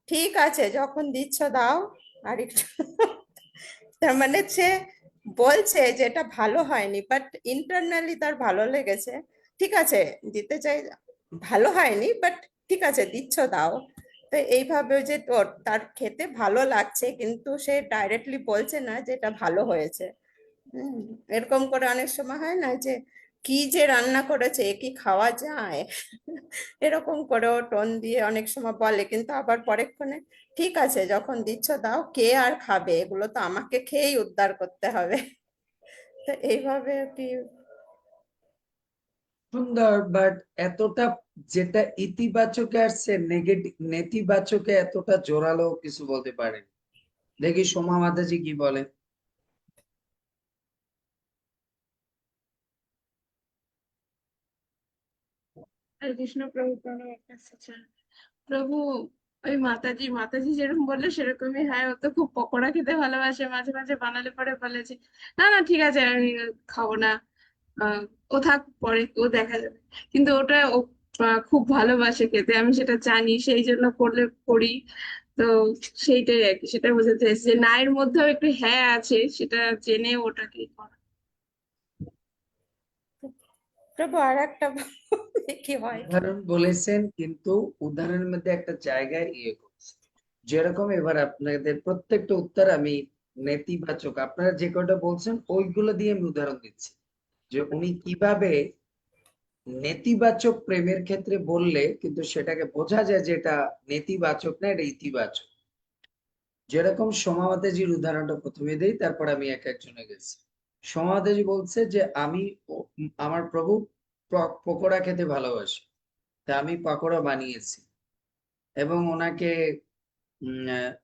ঠিক আছে যখন দিচ্ছ দাও আর একটু। তার মানে সে বলছে যে এটা ভালো হয়নি, বাট ইন্টারনালি তার ভালো লেগেছে। ঠিক আছে, দিতে চাই, ভালো হয়নি বাট ঠিক আছে দিচ্ছ দাও। তো এইভাবে যে তোর তার খেতে ভালো লাগছে কিন্তু সে ডাইরেক্টলি বলছে না যে এটা ভালো হয়েছে। হুম, এরকম করে অনেক সময় হয় না যে কি যে রান্না করেছে, এ কি খাওয়া যায়, এরকম করেও টোন দিয়ে অনেক সময় বলে, কিন্তু আবার পরেক্ষণে ঠিক আছে যখন দিচ্ছ দাও, কে আর খাবে, এগুলো তো আমাকে খেয়েই উদ্ধার করতে হবে। তো এইভাবে কি। সুন্দর, বাট এতটা যেটা ইতিবাচকে আসছে, নেতিবাচকে এতটা জোরালো কিছু বলতে পারেন। দেখি সোমা মাতাজি কি বলে। হরে কৃষ্ণ প্রভু প্রণাম আপনার কাছে। প্রভু, ওই মাতাজি মাতাজি যেরকম বললো সেরকমই, হ্যাঁ ও তো খুব পকোড়া খেতে ভালোবাসে, মাঝে মাঝে বানালে পরে বলে যে না না ঠিক আছে আমি খাবো না, আহ, ও থাক পরে ও দেখা যাবে। কিন্তু ওটা ও খুব ভালোবাসে খেতে, আমি সেটা জানি, সেই জন্য করলে করি। তো সেইটাই আর কি, সেটা বোঝাতে চাইছি যে না এর মধ্যেও একটু হ্যাঁ আছে, সেটা জেনে ওটাকে করা। প্রভু আর একটা কি হয়। উদাহরণ বলেছেন, কিন্তু উদাহরণের মধ্যে একটা জায়গায় ইয়ে করছে। যেরকম এবার আপনাদের প্রত্যেকটা উত্তর আমি নেতিবাচক, আপনারা যে কটা বলছেন ওইগুলো দিয়ে আমি উদাহরণ দিচ্ছি, যে উনি কিভাবে নেতিবাচক প্রেমের ক্ষেত্রে বললে কিন্তু সেটাকে বোঝা যায় যে এটা নেতিবাচক না, এটা ইতিবাচক। যেরকম সোমাবতাজির উদাহরণটা প্রথমে দেই, তারপর আমি এক একজনে গেছি। সোমাবতাজি বলছে যে আমি আমার প্রভু পকোড়া খেতে ভালোবাসি, তা আমি পকোড়া বানিয়েছি এবং ওনাকে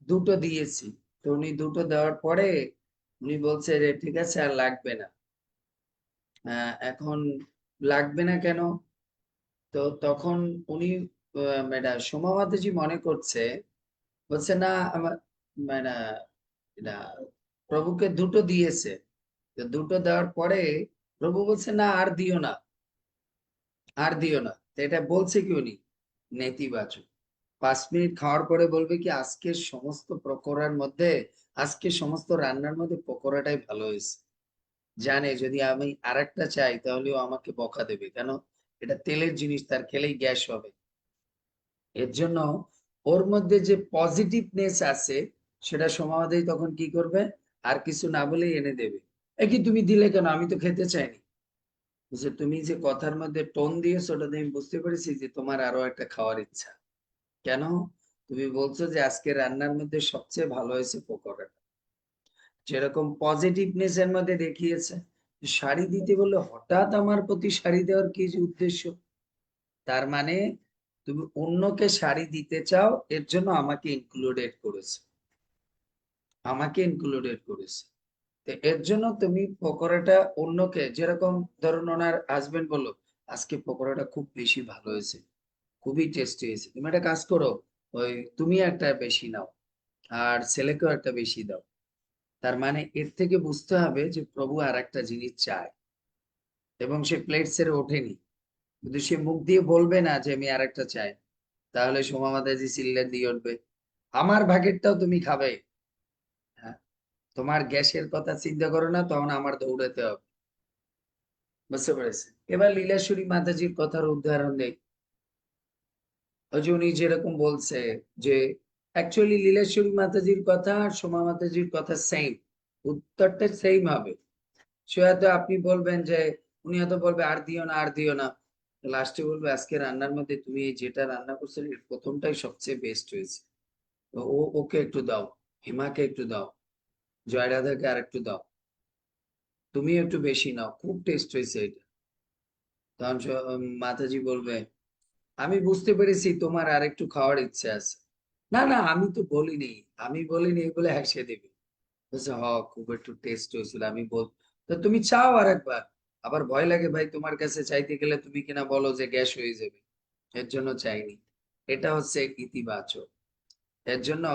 দুটো দিয়েছি। তো উনি দুটো দেওয়ার পরে উনি বলছে যে ঠিক আছে আর লাগবে না। এখন লাগবে না কেন? তো তখন উনি সোমা মাতাজি মনে করছে, বলছে না আমার মানে এটা প্রভুকে দুটো দিয়েছে, তো দুটো দেওয়ার পরে প্রভু বলছে না আর দিও না, আর দিও না। তো এটা বলছে কি উনি নেতিবাচক। 5 মিনিট খাওয়ার পরে বলবে কি আজকে সমস্ত পকোড়ার মধ্যে, আজকে সমস্ত রান্নার মধ্যে পকোড়াটাই ভালো হয়েছে। জানে যদি আমি আরেকটা চাই তাহলে ও আমাকে বকা দেবে, কেন এটা তেলের জিনিস, তার খেলেই গ্যাস হবে। এর জন্য ওর মধ্যে যে পজিটিভনেস আছে সেটা সমাধাই তখন কি করবে, আর কিছু না বলেই এনে দেবে। কি তুমি দিলে কেন, আমি তো খেতে চাইনি। বুঝলে, তুমি যে কথার মধ্যে টোন দিয়েছো ওটাতে আমি বুঝতে পেরেছি যে তোমার আরো একটা খাওয়ার ইচ্ছা। কেন? তুমি বলছো যে আজকে রান্নার মধ্যে সবচেয়ে ভালো হয়েছে পকোড়াটা। যেরকম পজিটিভনেস এর মধ্যে দেখিয়েছে। শাড়ি দিতে বললে হঠাৎ আমার প্রতি শাড়ি দেওয়ার কি যে উদ্দেশ্য? তার মানে তুমি অন্যকে শাড়ি দিতে চাও, এর জন্য আমাকে ইনক্লুডেড করেছে, আমাকে ইনক্লুডেড করেছে। তো এর জন্য তুমি পকোড়াটা অন্যকে, যেরকম ধরুন ওনার হাজবেন্ড বললো আজকে পকোড়াটা খুব বেশি ভালো হয়েছে, খুবই টেস্টি হয়েছে, তুমি একটা কাজ করো, ওই তুমি একটা বেশি নাও আর ছেলেকেও একটা বেশি দাও। তার মানে এর থেকে বুঝতে হবে যে প্রভু আর একটা জিনিস চায়, এবং সে প্লেট ছেড়ে ওঠেনি। কিন্তু সে মুখ দিয়ে বলবে না যে আমি আর একটা চাই, তাহলে সোমা মাতাজি চিল্লা দিয়ে উঠবে আমার ভাগেরটাও তুমি খাবে। হ্যাঁ, তোমার গ্যাসের কথা চিন্তা করো না, তখন আমার দৌড়াতে হবে। বুঝতে পেরেছে? এবার লীলাশ্বরী মাতাজির কথার উদাহরণ দেই। ওই যে উনি যেরকম বলছে যে অ্যাকচুয়ালি লীলাশ্বরী মাতাজির কথা আর সোমা মাতাজির কথা সেম, উত্তরটা সেম হবে। সে হয়তো আপনি বলবেন যে, উনি হয়তো বলবে আর দিও না আর দিও না, লাস্টে বলবে আজকে রান্নার মধ্যে তুমি যেটা রান্না করছো এর প্রথমটাই সবচেয়ে বেস্ট হয়েছে, তো ওকে একটু দাও, হিমাকে একটু দাও, জয়রাধাকে আর একটু দাও, তুমি একটু বেশি নাও, খুব টেস্ট হয়েছে এটা। তখন মাতাজি বলবে আমি বুঝতে পেরেছি তোমার আর একটু খাওয়ার ইচ্ছে আছে। না না আমি তো বলিনি, আমি বলিনি বলে হেসে দেবে। বলছে হ খুব একটু টেস্ট হয়েছিল, আমি বল তো তুমি চাও আর একবার। আবার ভয় লাগে ভাই তোমার কাছে চাইতে গেলে তুমি কিনা বলো যে গ্যাস হয়ে যাবে, এর জন্য চাইনি। এটা হচ্ছে ইতিবাচক। এর জন্য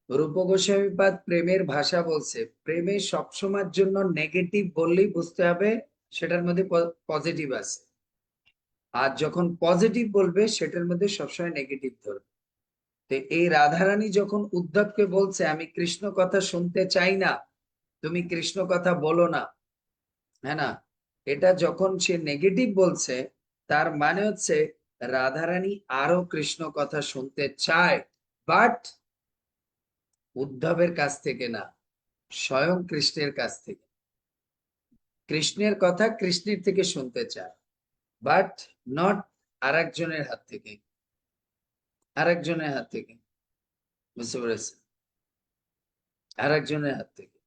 রূপ গোস্বামীপাদ প্রেমের ভাষা বলছে, প্রেমে সবসময়ের জন্য নেগেটিভ বললেই বুঝতে হবে সেটার মধ্যে পজিটিভ আছে, আর যখন পজিটিভ বলবে সেটার মধ্যে সবসময় নেগেটিভ ধরবে। তো এই রাধারানী যখন উদ্ধবকে বলছে আমি কৃষ্ণ কথা শুনতে চাই না, তুমি কৃষ্ণ কথা বলো না, হ্যাঁ না, এটা যখন সে নেগেটিভ বলছে, তার মানে হচ্ছে রাধারানী আরো কৃষ্ণ কথা শুনতে চায়, বাট উদ্ধবের কাছ থেকে না, স্বয়ং কৃষ্ণের কাছ থেকে। কৃষ্ণের কথা কৃষ্ণের থেকে শুনতে চায়, বাট নট আরেকজনের হাত থেকে, আরেকজনের হাত থেকে। বুঝতে পেরেছে? আরেকজনের হাত থেকে।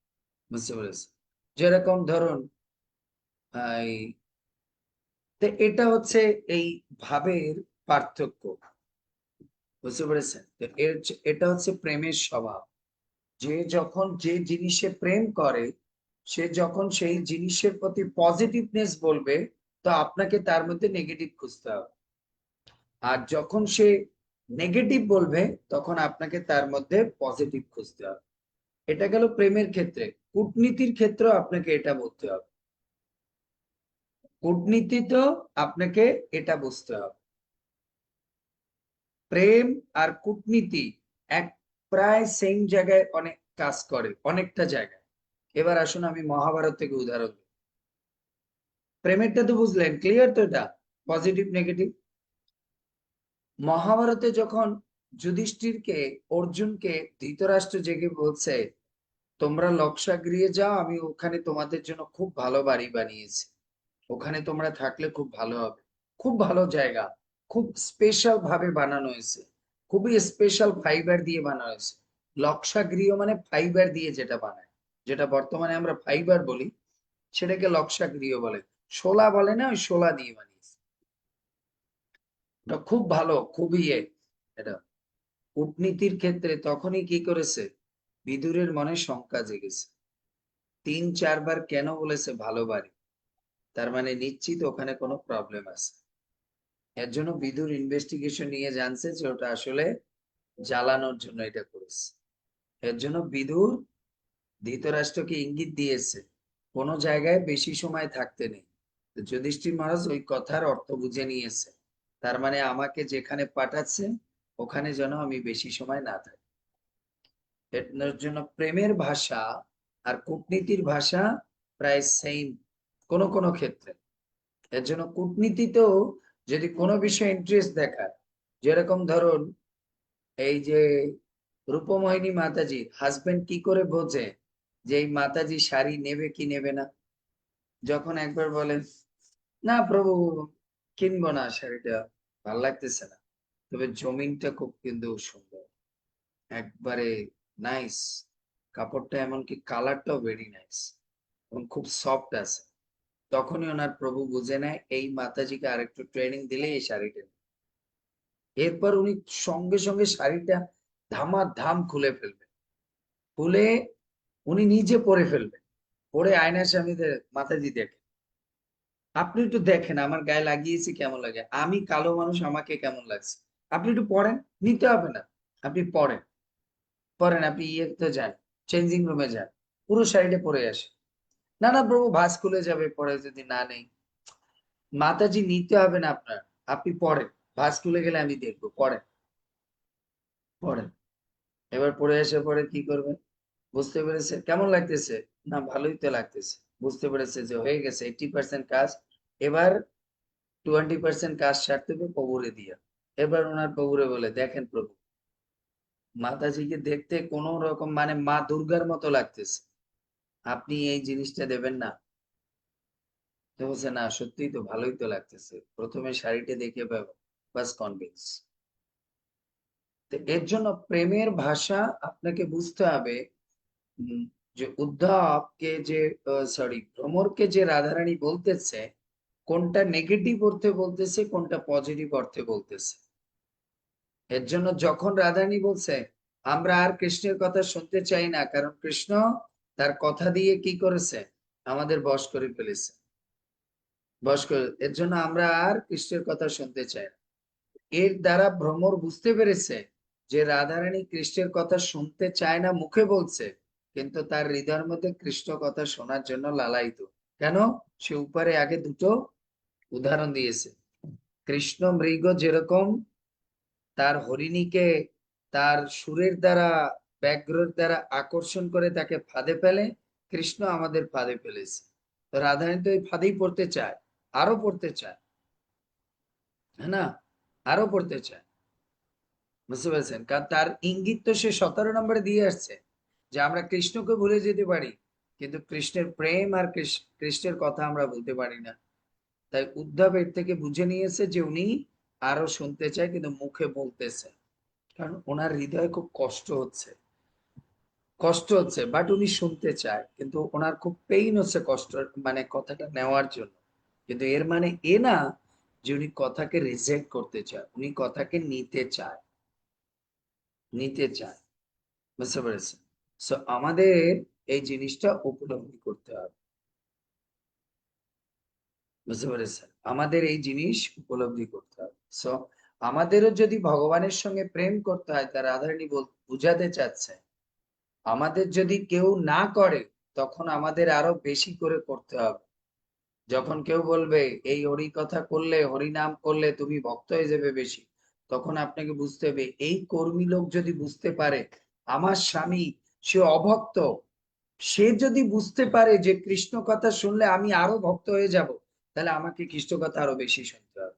বুঝতে পেরেছে? যেরকম ধরুন এই, তো এটা হচ্ছে এই ভাবের পার্থক্য। বুঝতে পেরেছেন? তো এটা হচ্ছে প্রেমের স্বভাব। যে যখন যে জিনিসে প্রেম করে, সে যখন সেই জিনিসের প্রতি পজিটিভনেস বলবে, তো আপনাকে তার মধ্যে নেগেটিভ খুঁজতে হবে। আর যখন সে নেগেটিভ বলবে, তখন আপনাকে তার মধ্যে পজিটিভ খুঁজতে হবে। এটা গেল প্রেমের ক্ষেত্রে। কূটনীতির ক্ষেত্রেও আপনাকে এটা বলতে হবে। কূটনীতিতেও আপনাকে এটা বুঝতে হবে। প্রেম আর কূটনীতি এক প্রায় সেম জায়গায় অনেক কাজ করে, অনেকটা জায়গায়। এবার আসুন আমি মহাভারত থেকে উদাহরণ দিই। প্রেমেরটা তো বুঝলেন, ক্লিয়ার তো? এটা পজিটিভ নেগেটিভ। মহাভারতে যখন যুধিষ্ঠিরকে, অর্জুনকে ধৃতরাষ্ট্র জেগে বলছে তোমরা লক্ষাগৃহে যাও, আমি ওখানে তোমাদের জন্য খুব ভালো বাড়ি বানিয়েছি, ওখানে তোমরা থাকলে খুব ভালো হবে, খুব ভালো জায়গা, খুব স্পেশাল ভাবে বানানো হয়েছে, খুবই স্পেশাল ফাইবার দিয়ে বানানো হয়েছে। লক্ষাগৃহ মানে ফাইবার দিয়ে যেটা বানায়, যেটা বর্তমানে আমরা ফাইবার বলি, সেটাকে লক্ষাগৃহ বলে। শোলা বলে না, ওই শোলা দিয়ে বানিয়েছে। ওটা খুব ভালো, খুবই এটা। কূটনীতির ক্ষেত্রে তখনই কি করেছে, বিদুরের মনে শঙ্কা জেগেছে, 3-4 বার কেন বলেছে ভালো বাড়ি, তার মানে নিশ্চিত ওখানে কোনো প্রবলেম আছে। এর জন্য বিদুর ইনভেস্টিগেশন নিয়ে জানছে যে ওটা আসলে জ্বালানোর জন্য এটা করেছে। এর জন্য বিদুর ধৃতরাষ্ট্রকে ইঙ্গিত দিয়েছে কোনো জায়গায় বেশি সময় থাকতে নেই। তো যুধিষ্ঠির মহারাজ ওই কথার অর্থ বুঝে নিয়েছে, তার মানে আমাকে যেখানে পাঠাচ্ছে ওখানে যেন আমি বেশি সময় না থাকি। এর জন্য প্রেমের ভাষা আর কূটনীতির ভাষা প্রায় সেম কোনো কোনো ক্ষেত্রে। এর জন্য কূটনীতিতেও যদি কোনো বিষয়ে ইন্টারেস্ট দেখায়, যেরকম ধরুন এই যে রূপমোহিনী মাতাজি হাজবেন্ড কি করে বোঝে যে এই মাতাজি শাড়ি নেবে কি নেবে না, যখন একবার বলেন না প্রভু কিনবো না শাড়িটা, ভাল লাগতেছে না, তবে জমিনটা খুব কিন্তু সুন্দর, একবারে নাইস, কাপড়টা এমনকি কালারটাও ভেরি নাইস এবং খুব সফট আছে, তখনই ওনার প্রভু বুঝে নেয় এই মাতাজিকে আরেকটু ট্রেনিং দিলে এই শাড়িটা। এরপর উনি সঙ্গে সঙ্গে শাড়িটা ধামাধাম খুলে ফেলবেন, খুলে উনি নিজে পরে ফেলবেন, পরে আয়নার সামনে মাতাজি দেখেন, আপনি একটু দেখেন আমার গায়ে লাগিয়েছি কেমন লাগে, আমি কালো মানুষ আমাকে কেমন লাগছে, আপনি একটু পড়েন, নিতে হবে না, আপনি পড়েন, পড়েন, আপনি ইয়েতে যান, চেঞ্জিং রুমে যান, পুরো শাড়িটা পরে আসে। না না প্রভু, ভাঁজ খুলে যাবে পরে যদি না নেই। মাতাজি নিতে হবে না আপনার, আপনি পড়েন, ভাঁজ খুলে গেলে আমি দেখবো, পড়েন, পড়েন। এবার পড়ে এসে পরে কি করবেন, বুঝতে পেরেছে কেমন লাগতেছে, না ভালোই তো লাগতেছে, বুঝতে পেরেছে যে হয়ে গেছে 80% কাজ, এবার 20% কাজ সারতে হবে প্রভুরে দিয়া। এবার ওনার প্রভুরে বলে, দেখেন প্রভু, মাতাজিকে দেখতে কোন রকম মানে মা দুর্গার মতো লাগতেছে, আপনি এই জিনিসটা দেবেন না? তো বলছে, না সত্যিই তো ভালোই তো লাগতেছে, প্রথমে শাড়িটা দেখে বাস কনভিন্স। তো এর জন্য প্রেমের ভাষা আপনাকে বুঝতে হবে, যে উদ্ধবকে যে সরি ভ্রমরকে যে রাধারানী বলতেছে, কোনটা নেগেটিভ অর্থে বলতেছে, কোনটা পজিটিভ অর্থে বলতেছে। এর জন্য যখন রাধারানী বলছে আমরা আর কৃষ্ণের কথা শুনতে চাই না, কারণ কৃষ্ণ তার কথা দিয়ে কি করেছে, আমাদের বশ করে ফেলেছে, বশ করে, এর জন্য আমরা আর কৃষ্ণের কথা শুনতে চাই না। এর দ্বারা ভ্রমর বুঝতে পেরেছে যে রাধারানী কৃষ্ণের কথা শুনতে চায় না, মুখে বলছে, কিন্তু তার হৃদয়ের মধ্যে কৃষ্ণ কথা শোনার জন্য লালায়িত। কেন? সে উপরে আগে দুটো উদাহরণ দিয়েছে, কৃষ্ণ মৃগ যেরকম তার হরিণীকে তার সুরের দ্বারা, ব্যাঘ্রের দ্বারা আকর্ষণ করে তাকে ফাঁদে ফেলে, কৃষ্ণ আমাদের ফাঁদে ফেলেছে। তো রাধারানী তো এই ফাঁদেই পড়তে চায়, আরো পড়তে চায়, হ্যাঁ না, আরো পড়তে চায়, বুঝতে পেরেছেন? কারণ তার ইঙ্গিত তো সে 17 নম্বরে দিয়ে আসছে, যে আমরা কৃষ্ণকে ভুলে যেতে পারি, কিন্তু কৃষ্ণের প্রেম আর কৃষ্ণের কথা আমরা বলতে পারি না। তাই উদ্ধব এর থেকে বুঝে নিয়েছে যে উনি আরো শুনতে চায়, কিন্তু মুখে বলতেছে, কারণ ওনার হৃদয়ে খুব কষ্ট হচ্ছে, কষ্ট হচ্ছে, বাট উনি শুনতে চায়, কিন্তু ওনার খুব পেইন হচ্ছে কষ্ট, মানে কথাটা নেওয়ার জন্য। কিন্তু এর মানে এ না যে উনি কথাকে রিজেক্ট করতে চায়, উনি কথাকে নিতে চায়, নিতে চায়, বুঝতে পেরেছেন? সো আমাদের এই জিনিসটা উপলব্ধি করতে হবে, বুঝতে পেরেছেন? আমাদের এই জিনিস উপলব্ধি করতে হবে। সো আমাদেরও যদি ভগবানের সঙ্গে প্রেম করতে হয়, তার রাধারানী বুঝাতে চাচ্ছে, আমাদের যদি কেউ না করে তখন আমাদের আরো বেশি করে করতে হবে। যখন কেউ বলবে এই হরি কথা করলে, হরি নাম করলে তুমি ভক্ত হয়ে যাবে বেশি, তখন আপনাকে বুঝতে হবে এই কর্মী লোক যদি বুঝতে পারে আমার স্বামী সে অভক্ত, সে যদি বুঝতে পারে যে কৃষ্ণ কথা শুনলে আমি আরো ভক্ত হয়ে যাব, তাহলে আমাকে কৃষ্ণ কথা আরো বেশি শুনতে হবে,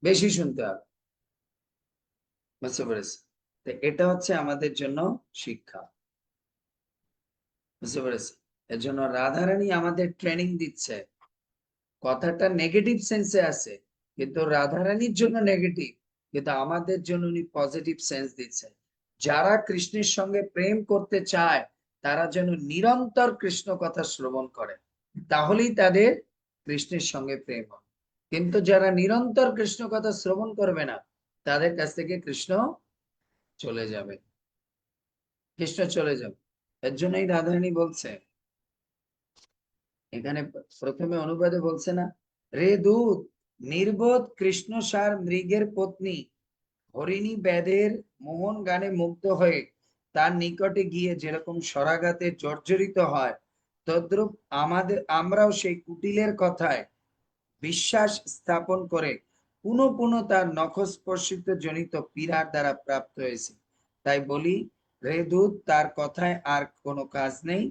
বেশি শুনতে হবে, বুঝতে পেরেছে? তো এটা হচ্ছে আমাদের জন্য শিক্ষা, বুঝতে পেরেছে? এর জন্য রাধারানী আমাদের ট্রেনিং দিচ্ছে, কথাটা নেগেটিভ সেন্সে আছে, কিন্তু রাধারানীর জন্য নেগেটিভ, কিন্তু আমাদের জন্য উনি পজিটিভ সেন্স দিচ্ছে। যারা কৃষ্ণের সঙ্গে প্রেম করতে চায় তারা যেন নিরন্তর কৃষ্ণ কথা শ্রবণ করে, তাহলেই তাদের কৃষ্ণের সঙ্গে প্রেম হয়। কিন্তু যারা নিরন্তর কৃষ্ণ কথা শ্রবণ করবে না, তাদের কাছ থেকে কৃষ্ণ চলে যাবে, কৃষ্ণ চলে যাবে। এর জন্যই রাধারানী বলছে, এখানে প্রথমে অনুবাদে বলছে না, রে দূত নির্বোধ কৃষ্ণ সার মৃগের পত্নী হরিণী বেদের মোহন গানে মুগ্ধ হয়ে তার নিকটে গিয়ে যেরকম স্বরাঘাতে জর্জরিত হয়, তদ্রূপ আমরাও সেই কুটিলের কথায় বিশ্বাস স্থাপন করে পুনঃ পুনঃ তার নখস্পর্শিত জনিত পীড়ার দ্বারা প্রাপ্ত হয়েছে। তাই বলি, রে দূত, তার কথায় আর কোনো কাজ নেই,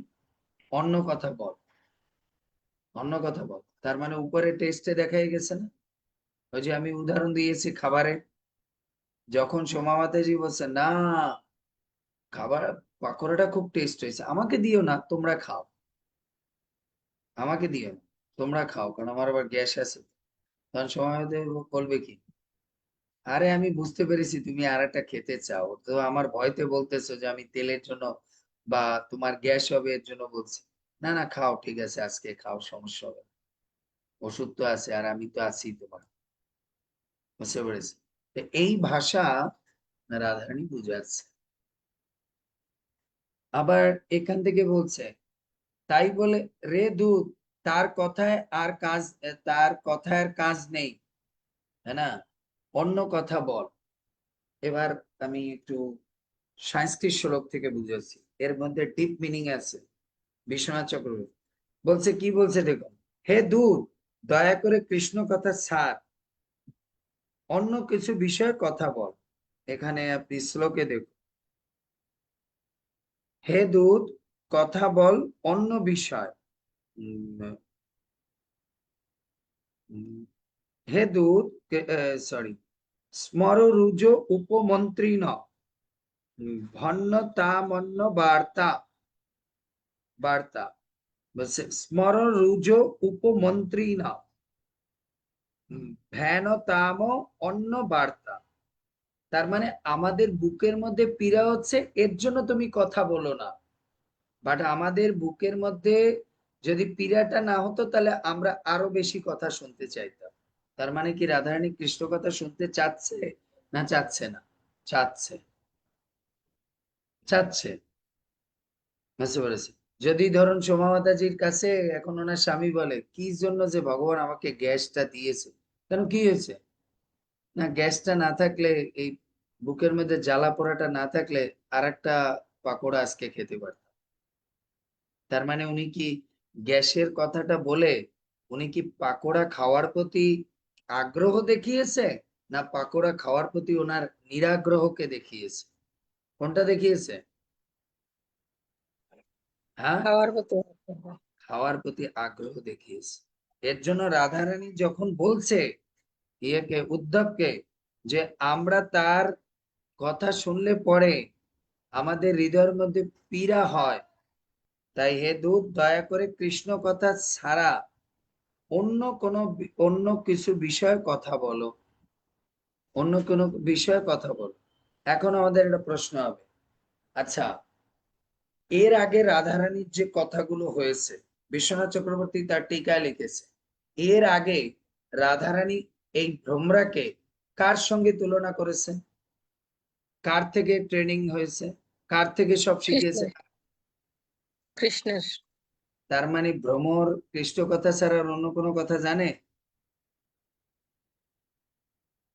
অন্য কথা বল, অন্য কথা বল। তার মানে উপরে টেস্টে দেখাই গেছে না, ওই যে আমি উদাহরণ দিয়েছি খাবারে, যখন সোমা মাতাজি বলছে না খাবার পাকোড়াটা খুব টেস্ট হয়েছে, আমাকে দিও না, তোমরা খাও, আমাকে দিও না, তোমরা খাও, কারণ আমার আবার গ্যাস আছে। তখন সোমা মাতাজি বলবে কি, আরে আমি বুঝতে পেরেছি তুমি আর একটা খেতে চাও, তো আমার ভয়তে বলতেছো যে আমি তেলের জন্য বা তোমার গ্যাস হবে এর জন্য বলছি। না না খাও, ঠিক আছে আজকে খাও, সমস্যা হবে না, ওষুধ তো আছে আর আমি তো আছি তোমার, বুঝতে পেরেছি? তো এই ভাষা রাধারানী বুঝাচ্ছে। আবার এখান থেকে বলছে তাই বলে রে দুধ, তার কথায় আর কাজ, তার কথায় আর কাজ নেই, তাই না, অন্য কথা বল। এবার আমি একটু সংস্কৃত শ্লোক থেকে বুঝেছি, এর মধ্যে ডিপ মিনিং আছে। বিশ্বনাথ চক্রবর্তী বলছে, কি বলছে দেখুন, হে দূত, দয়া করে কৃষ্ণ কথা ছাড়, অন্য কিছু বিষয়ে কথা বল। এখানে আপনি শ্লোকে দেখুন, হে দূত, কথা বল অন্য বিষয়। উম, উম, হে দূত, সরি, স্মর রুজ উপমন্ত্রী ন ভন্ন তামন্ন বার্তা, বার্তা বলছে স্মর রুজ উপমন্ত্রী না ভ্যান তাম অন্য বার্তা। তার মানে আমাদের বুকের মধ্যে পীড়া হচ্ছে, এর জন্য তুমি কথা বলো না। বাট আমাদের বুকের মধ্যে যদি পীড়াটা না হতো, তাহলে আমরা আরো বেশি কথা শুনতে চাইতাম। তার মানে কি রাধারানী কৃষ্ণ কথা শুনতে চাচ্ছে না চাচ্ছে না? চাচ্ছে, চাচ্ছে, বুঝতে পেরেছি। যদি ধরুন সোমা মাতাজির কাছে এখন ওনার স্বামী বলে, কি জন্য যে ভগবান আমাকে গ্যাসটা দিয়েছে, কেন কি হয়েছে, না গ্যাসটা না থাকলে, এই বুকের মধ্যে জ্বালা পোড়াটা না থাকলে আর একটা পাকোড়া আজকে খেতে পারতাম। তার মানে উনি কি গ্যাসের কথাটা বলে উনি কি পাকোড়া খাওয়ার প্রতি আগ্রহ দেখিয়েছে, না পাকোড়া খাওয়ার প্রতি ওনার নিরাগ্রহকে দেখিয়েছে? কোনটা দেখিয়েছে? হ্যাঁ, খাওয়ার প্রতি খাওয়ার প্রতি আগ্রহ দেখিয়েছে। এর জন্য রাধারানী যখন বলছে ইয়েকে, উদ্ধবকে, যে আমরা তার কথা শুনলে পরে আমাদের হৃদয়ের মধ্যে পীড়া হয়, তাই হে দূত, দয়া করে কৃষ্ণ কথা ছাড়া অন্য কিছু বিষয়ে কথা বলো, অন্য কোনো বিষয়ে কথা বলো। এখন আমাদের একটা প্রশ্ন হবে, আচ্ছা, এর আগে রাধারানীর যে কথাগুলো হয়েছে, বিশ্বনাথ চক্রবর্তী তার টিকায় লিখেছে, এর আগে রাধারানী এই ভ্রমরাকে কার সঙ্গে তুলনা করেছে? কার থেকে ট্রেনিং হয়েছে? কার থেকে সব শিখেছে? কৃষ্ণের, কৃষ্ণের। তার মানে ভ্রমর কৃষ্ণ কথা ছাড়া আর অন্য কোনো কথা জানে?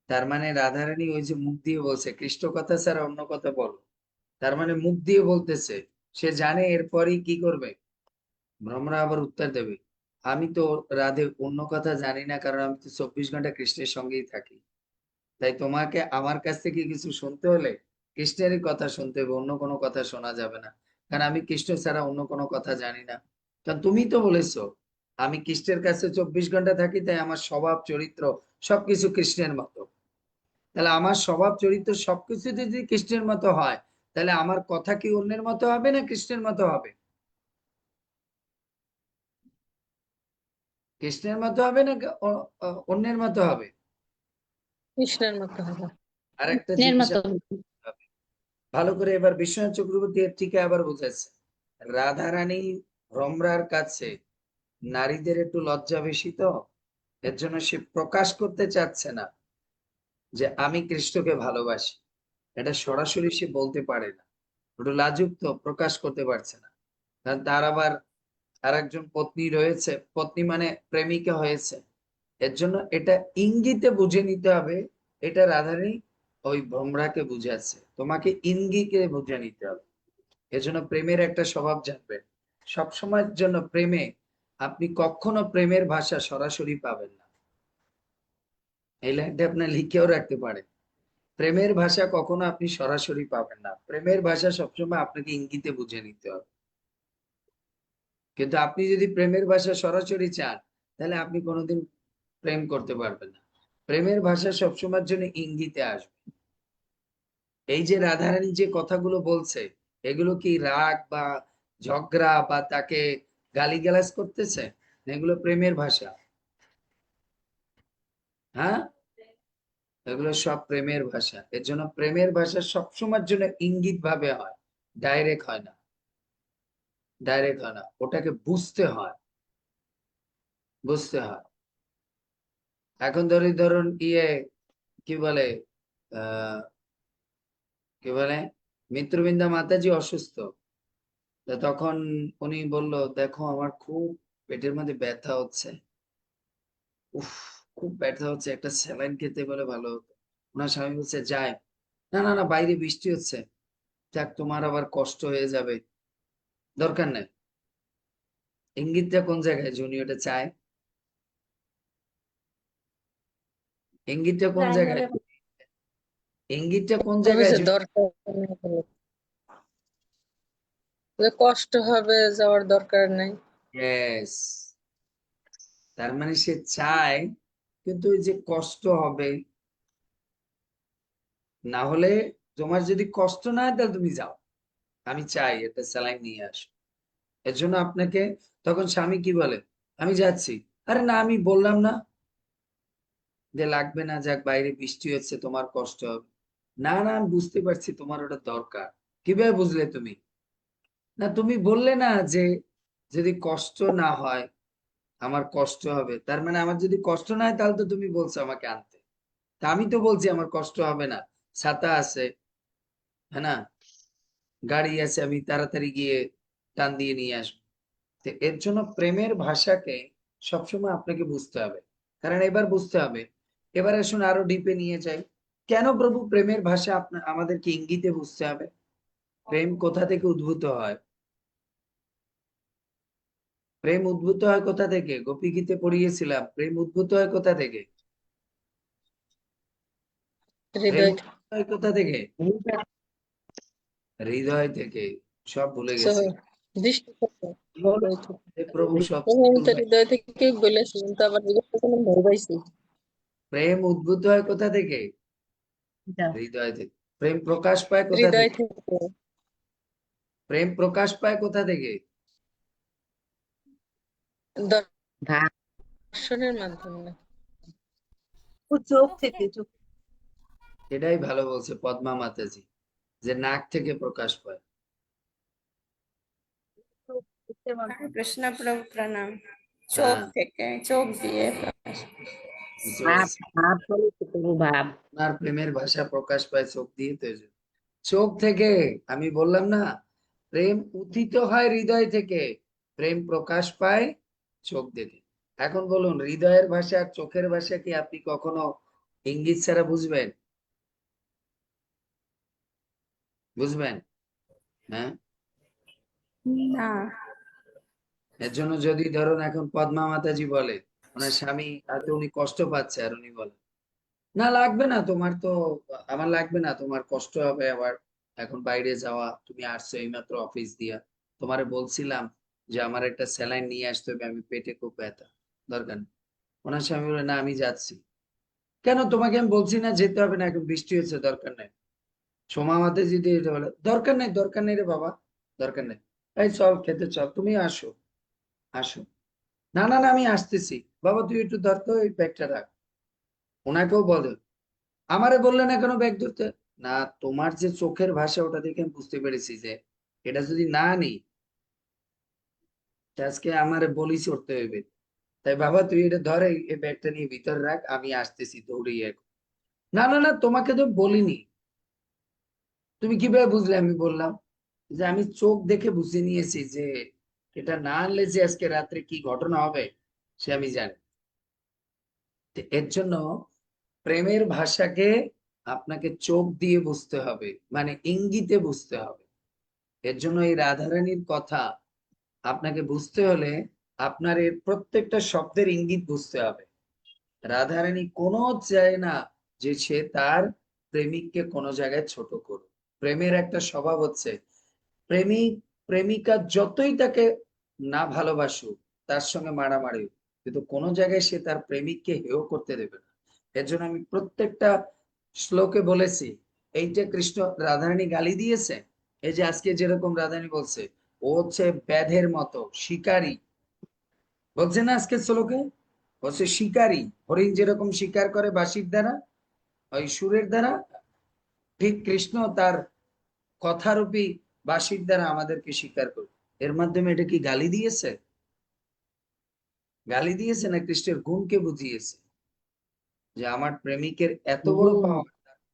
তার মানে রাধারানী ওই যে মুখ দিয়ে বলছে কৃষ্ণ কথা ছাড়া অন্য কথা বলো, তার মানে মুখ দিয়ে বলতেছে, সে জানে এরপরই কি করবে। ভ্রমরা আবার উত্তর দেবে, আমি তো রাধে অন্য কথা জানি না, কারণ আমি তো 24 ঘন্টা কৃষ্ণের সঙ্গেই থাকি। তাই তোমাকে আমার কাছ থেকে কিছু শুনতে হলে কৃষ্ণেরই কথা শুনতে হবে, অন্য কোনো কথা শোনা যাবে না, কারণ আমি কৃষ্ণ ছাড়া অন্য কোনো কথা জানি না। কারণ তুমি তো বলেছো আমি কৃষ্ণের কাছে 24 ঘন্টা থাকি, তাই আমার স্বভাব চরিত্র সবকিছু কৃষ্ণের মতো। তাহলে আমার স্বভাব চরিত্র সবকিছু যদি কৃষ্ণের মতো হয়, তাহলে আমার কথা কি অন্যের মতো হবে না কৃষ্ণের মতো হবে? কৃষ্ণের মতো হবে না অন্যের মতো হবে? কৃষ্ণের মতো হবে। আর একটা জিনিস ভালো করে এবার বিশ্বনাথ চক্রবর্তী এর টিকা আবার বুঝেছে, রাধারানী ভ্রমরার কাছে নারীদের একটু লজ্জা বেশি, তো এর জন্য সে প্রকাশ করতে চাচ্ছে না যে আমি কৃষ্ণকে ভালোবাসি। এটা সরাসরি সে বলতে পারে না, একটু লাজুক, তো প্রকাশ করতে পারছে না। কারণ তার আবার আর একজন পত্নী রয়েছে, পত্নী মানে প্রেমিকা হয়েছে। এর জন্য এটা ইঙ্গিতে বুঝে নিতে হবে, এটা রাধারানী ওই ভ্রমরাকে বুঝাচ্ছে, তোমাকে ইঙ্গিতে বুঝে নিতে হবে। এজন্য প্রেমের একটা স্বভাব জানবেন, সবসময়ের জন্য প্রেমে আপনি কখনো প্রেমের ভাষা সরাসরি পাবেন না। এই লাইনটা আপনার লিখেও রাখতে পারেন, প্রেমের ভাষা কখনো আপনি সরাসরি পাবেন না, প্রেমের ভাষা সবসময় আপনাকে ইঙ্গিতে বুঝে নিতে হবে। কিন্তু আপনি যদি প্রেমের ভাষা সরাসরি চান, তাহলে আপনি কোনোদিন প্রেম করতে পারবেন না। প্রেমের ভাষা সবসময়ের জন্য ইঙ্গিতে আসবে। এই যে রাধারানী যে কথাগুলো বলছে, এগুলো কি রাগ বা ঝগড়া বা তাকে গালিগালাজ করতেছে? এগুলো প্রেমের ভাষা। হ্যাঁ, এগুলো সব প্রেমের ভাষা। এর জন্য প্রেমের ভাষা সবসময়ের জন্য ইঙ্গিত ভাবে হয়, ডাইরেক্ট হয় না, ডাইরেক্ট হয় না, ওটাকে বুঝতে হয়, বুঝতে হয়। এখন ধরুন কি বলে, আহ কি বলে, মিত্রবিন্দা মাতাজি অসুস্থ, তো তখন উনি বলল, দেখো আমার খুব পেটের মধ্যে ব্যথা হচ্ছে, উফ, খুব ব্যথা হচ্ছে, একটা স্যালাইন খেতে বলে ভালো হতো। ওনার স্বামী বলছে, যায়, না না না, বাইরে বৃষ্টি হচ্ছে, যাক তোমার আবার কষ্ট হয়ে যাবে, দরকার নেই। ইঙ্গিতটা কোন জায়গায় যে উনি ওটা চায়? ইঙ্গিতটা কোন যাই জায়গায়? হলে ইঙ্গিতটা কোন প্রভু জায়গায় যে যে দরকার নেই বলে। যে কষ্ট হবে যাওয়ার দরকার নেই। Yes, তার মানে সে চায়, কিন্তু ওই যে কষ্ট হবে, না হলে তোমার যদি কষ্ট না হয় তাহলে তুমি যাও, আমি চাই একটা স্যালাইন নিয়ে আসো। এর জন্য আপনাকে, তখন স্বামী কি বলে, আমি যাচ্ছি। আরে না, আমি বললাম না যে লাগবে না, যাক বাইরে বৃষ্টি হচ্ছে, তোমার কষ্ট হবে। না না, আমি বুঝতে পারছি তোমার ওটা দরকার। কিভাবে বুঝলে তুমি? না, তুমি বললে না যে যদি কষ্ট না হয় আমার কষ্ট হবে, তার মানে আমার যদি কষ্ট না হয় তাহলে তো তুমি বলছো আমাকে আনতে। তা আমি তো বলছি আমার কষ্ট হবে না, ছাতা আছে, হ্যাঁ না, গাড়ি আছে, আমি তাড়াতাড়ি গিয়ে টান দিয়ে নিয়ে আসবো। তো এর জন্য প্রেমের ভাষাকে সবসময় আপনাকে বুঝতে হবে। কারণ এবার বুঝতে হবে, এবার আসুন আরো ডিপে নিয়ে যাই। কেন প্রভু প্রেমের ভাষা আমাদেরকে ইঙ্গিতে বুঝতে হবে? প্রেম কোথা থেকে উদ্ভূত হয়? প্রেম উদ্ভূত হয় কোথা থেকে? গোপী গীতে পড়িয়েছিলাম, প্রেম উদ্ভূত হয় কোথা থেকে? প্রেম হৃদয় উদ্ভূত হয় কোথা থেকে? হৃদয় থেকে। সব ভুলে থেকে, গেছি। দৃষ্টি থেকে, হৃদয় থেকে। হে প্রভু, সব প্রভু আমি তো ভুলবে। হৃদয় থেকেই বলেছি, কিন্তু আবার হৃদয় থেকে আমি ভয় পাইছি। প্রেম উদ্ভূত হয় কোথা থেকে? হৃদয় থেকে। প্রেম প্রকাশ পায় কোথা হৃদয় থেকে? থেকে, প্রেম প্রকাশ পায় কোথা থেকে? দর্শনের মাধ্যমে। চোখ থেকে, চোখ এটাই ভালো বলছে পদ্মা মাতাজি, যে নাক থেকে প্রকাশ পায়। দেখতে পাবে। হরে কৃষ্ণ প্রভু প্রণাম। চোখ হ্যাঁ, থেকে, চোখ দিয়ে প্রকাশ। বুঝতে ভাব পেরেছি। ভাব বলেছে প্রভু, ভাব। আপনার প্রেমের ভাষা প্রকাশ পায় চোখ দিয়ে, তো এই জন্য। চোখ থেকে, আমি বললাম না, প্রেম উথিত হয় হৃদয় থেকে, প্রেম প্রকাশ পায় চোখ দেখে। এখন বলুন, হৃদয়ের ভাষা আর চোখের ভাষা কি আপনি কখনো ইঙ্গিত ছাড়া বুঝবেন? বুঝবেন? হ্যাঁ। না। এর জন্য যদি ধরুন এখন পদ্মা মাতাজি বলে, ওনার স্বামী হয়তো উনি কষ্ট পাচ্ছে, আর উনি বলে, না লাগবে না তোমার তো, আমার লাগবে না, তোমার কষ্ট হবে আবার, এখন বাইরে যাওয়া, তুমি আসছো এইমাত্র অফিস দিয়া, তোমারে বলছিলাম যে আমার একটা স্যালাইন নিয়ে আসতে হবে, আমি পেটে খুব ব্যথা, দরকার নেই। ওনার স্বামী বলে, না আমি যাচ্ছি। কেন, তোমাকে আমি বলছি না যেতে হবে না, এখন বৃষ্টি হচ্ছে, দরকার নেই। সোমা মাতাজি যদি এটা বলে, দরকার নেই, দরকার নেই রে বাবা, দরকার নেই, এই চল খেতে চল, তুমি আসো, আসো। না না না, আমি আসতেছি, বাবা তুই একটু ধর তো, এই ব্যাগটা রাখ। ওনাকেও বলে, আমারে বললে না কেন ব্যাগ ধরতে? না, তোমার যে চোখের ভাষা ওটা দেখে আমি বুঝতে পেরেছি যে এটা যদি না নিই, আজকে আমারে বলি চড়তে হইবে। তাই বাবা তুই এটা ধরে এই ব্যাগটা নিয়ে ভিতরে রাখ, আমি আসতেছি দৌড়েই এখন। না না না, তোমাকে তো বলিনি। তুমি কিভাবে বুঝলে আমি বললাম? যে আমি চোখ দেখে বুঝে নিয়েছি যে এটা না আনলে যে আজকে রাত্রে কি ঘটনা হবে সে আমি জানি। তো এর জন্য প্রেমের ভাষাকে আপনাকে চোখ দিয়ে বুঝতে হবে, মানে ইঙ্গিতে বুঝতে হবে। এর জন্য এই রাধারানীর কথা আপনাকে বুঝতে হলে আপনার এর প্রত্যেকটা শব্দের ইঙ্গিত বুঝতে হবে। রাধারানী কোনো চায় না যে সে তার প্রেমিককে কোনো জায়গায় ছোট করুক। প্রেমের একটা স্বভাব হচ্ছে, প্রেমিক প্রেমিকা যতই তাকে না ভালোবাসুক, তার সঙ্গে মারামারি হোক, কিন্তু কোনো জায়গায় সে তার প্রেমিককে হেয় করতে দেবে না। এর জন্য আমি প্রত্যেকটা শ্লোকে বলেছি, এইটা কৃষ্ণ রাধারানী গালি দিয়েছে। এই যে আজকে যেরকম রাধারানী বলছে, ও হচ্ছে ব্যাধের মতো শিকারী, বলছে না আজকে শ্লোকে, বলছে শিকারী, হরিণ যেরকম শিকার করে বাঁশির দ্বারা, ওই সুরের দ্বারা, ঠিক কৃষ্ণ তার কথারূপী বাঁশির দ্বারা আমাদেরকে শিকার করে। এর মাধ্যমে এটা কি গালি দিয়েছে? গালি দিয়েছে না কৃষ্ণের গুণকে বুঝিয়েছে, যে আমার প্রেমিকের এত বড় প্রভু, পাওয়ার,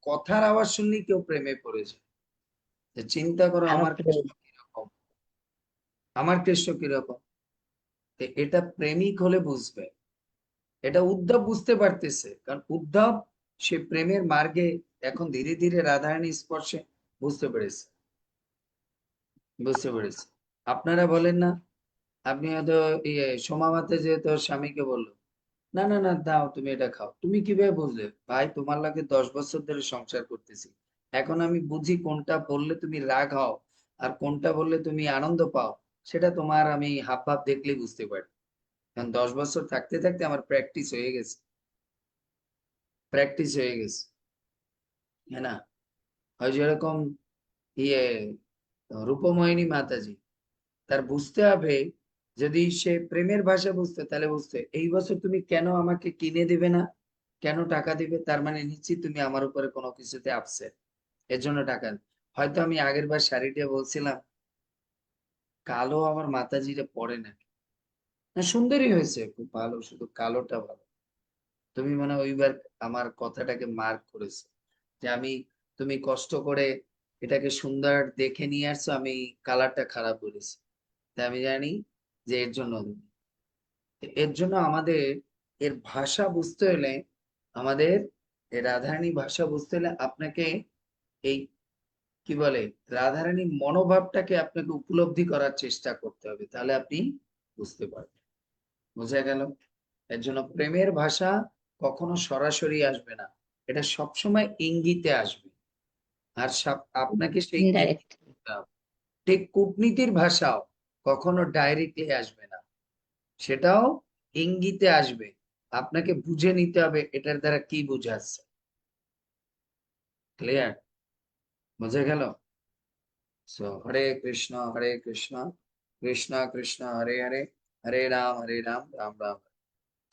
কথার আওয়াজ শুনলেই কেউ প্রেমে পড়েছে। যে চিন্তা করো আরো আমার প্রেম। কৃষ্ণ কিরকম। আমার কৃষ্ণ কিরকম। এটা প্রেমিক হলে বুঝবে, এটা উদ্ধব বুঝতে পারতেছে, কারণ উদ্ধব সে প্রেমের মার্গে এখন ধীরে ধীরে রাধারানী স্পর্শে বুঝতে পেরেছে, বুঝতে পেরেছে। আপনারা বলেন না, আপনি হয়তো ইয়ে সোমামাতে যে তোর স্বামীকে বললো, না না না দাও তুমি এটা খাও, তুমি কিভাবে বুঝলে? ভাই তোমার লাগে 10 বছর ধরে সংসার করতেছি, এখন আমি বুঝি কোনটা বললে তুমি রাগ হও আর কোনটা বললে তুমি আনন্দ পাও। সেটা তোমার আমি হাব ভাব দেখলেই বুঝতে পারি, কারণ 10 বছর থাকতে থাকতে আমার প্র্যাকটিস হয়ে গেছে, প্র্যাকটিস হয়ে গেছে, হ্যাঁ না? হয় যেরকম ইয়ে রূপমোহিনী মাতাজি, তার বুঝতে হবে, যদি সে প্রেমের ভাষা বুঝতে, তাহলে বুঝতে এই বছর তুমি কেন আমাকে কিনে দিবে না, কেন টাকা দিবে, তার মানে নিশ্চিত তুমি আমার উপরে কোনো কিছুতে আপসেট, এর জন্য টাকা হয়তো আমি আগের বার শাড়িটা বলছিলাম কালো আমার মাতাজিরে পরে না, না সুন্দরী হয়েছে, খুব ভালো, শুধু কালোটা ভালো। তুমি মনে হয় ওইবার আমার কথাটাকে মার্ক করেছো, যে আমি, তুমি কষ্ট করে এটাকে সুন্দর দেখে নিয়ে আসছো, আমি কালারটা খারাপ বলেছি, তাই আমি জানি যে এর জন্য, এর জন্য আমাদের এর ভাষা বুঝতে হলে, আমাদের এই রাধারানী ভাষা বুঝতে হলে আপনাকে এই কি বলে রাধারানীর মনোভাবটাকে আপনাকে উপলব্ধি করার চেষ্টা করতে হবে, তাহলে আপনি বুঝতে পারবেন। বোঝা গেল? এর জন্য প্রেমের ভাষা কখনো সরাসরি আসবে না, এটা সবসময় ইঙ্গিতে আসবে, আর আপনাকে সেই ইনডাইরেক্ট। ইঙ্গিত করতে হবে। ঠিক কূটনীতির ভাষাও কখনো ডাইরেক্টলি আসবে না, সেটাও ইঙ্গিতে আসবে, আপনাকে বুঝে নিতে হবে এটার দ্বারা কি বোঝাচ্ছে। ক্লিয়ার? বুঝে গেল? সো হরে কৃষ্ণ কৃষ্ণ কৃষ্ণ হরে হরে, হরে রাম রাম রাম।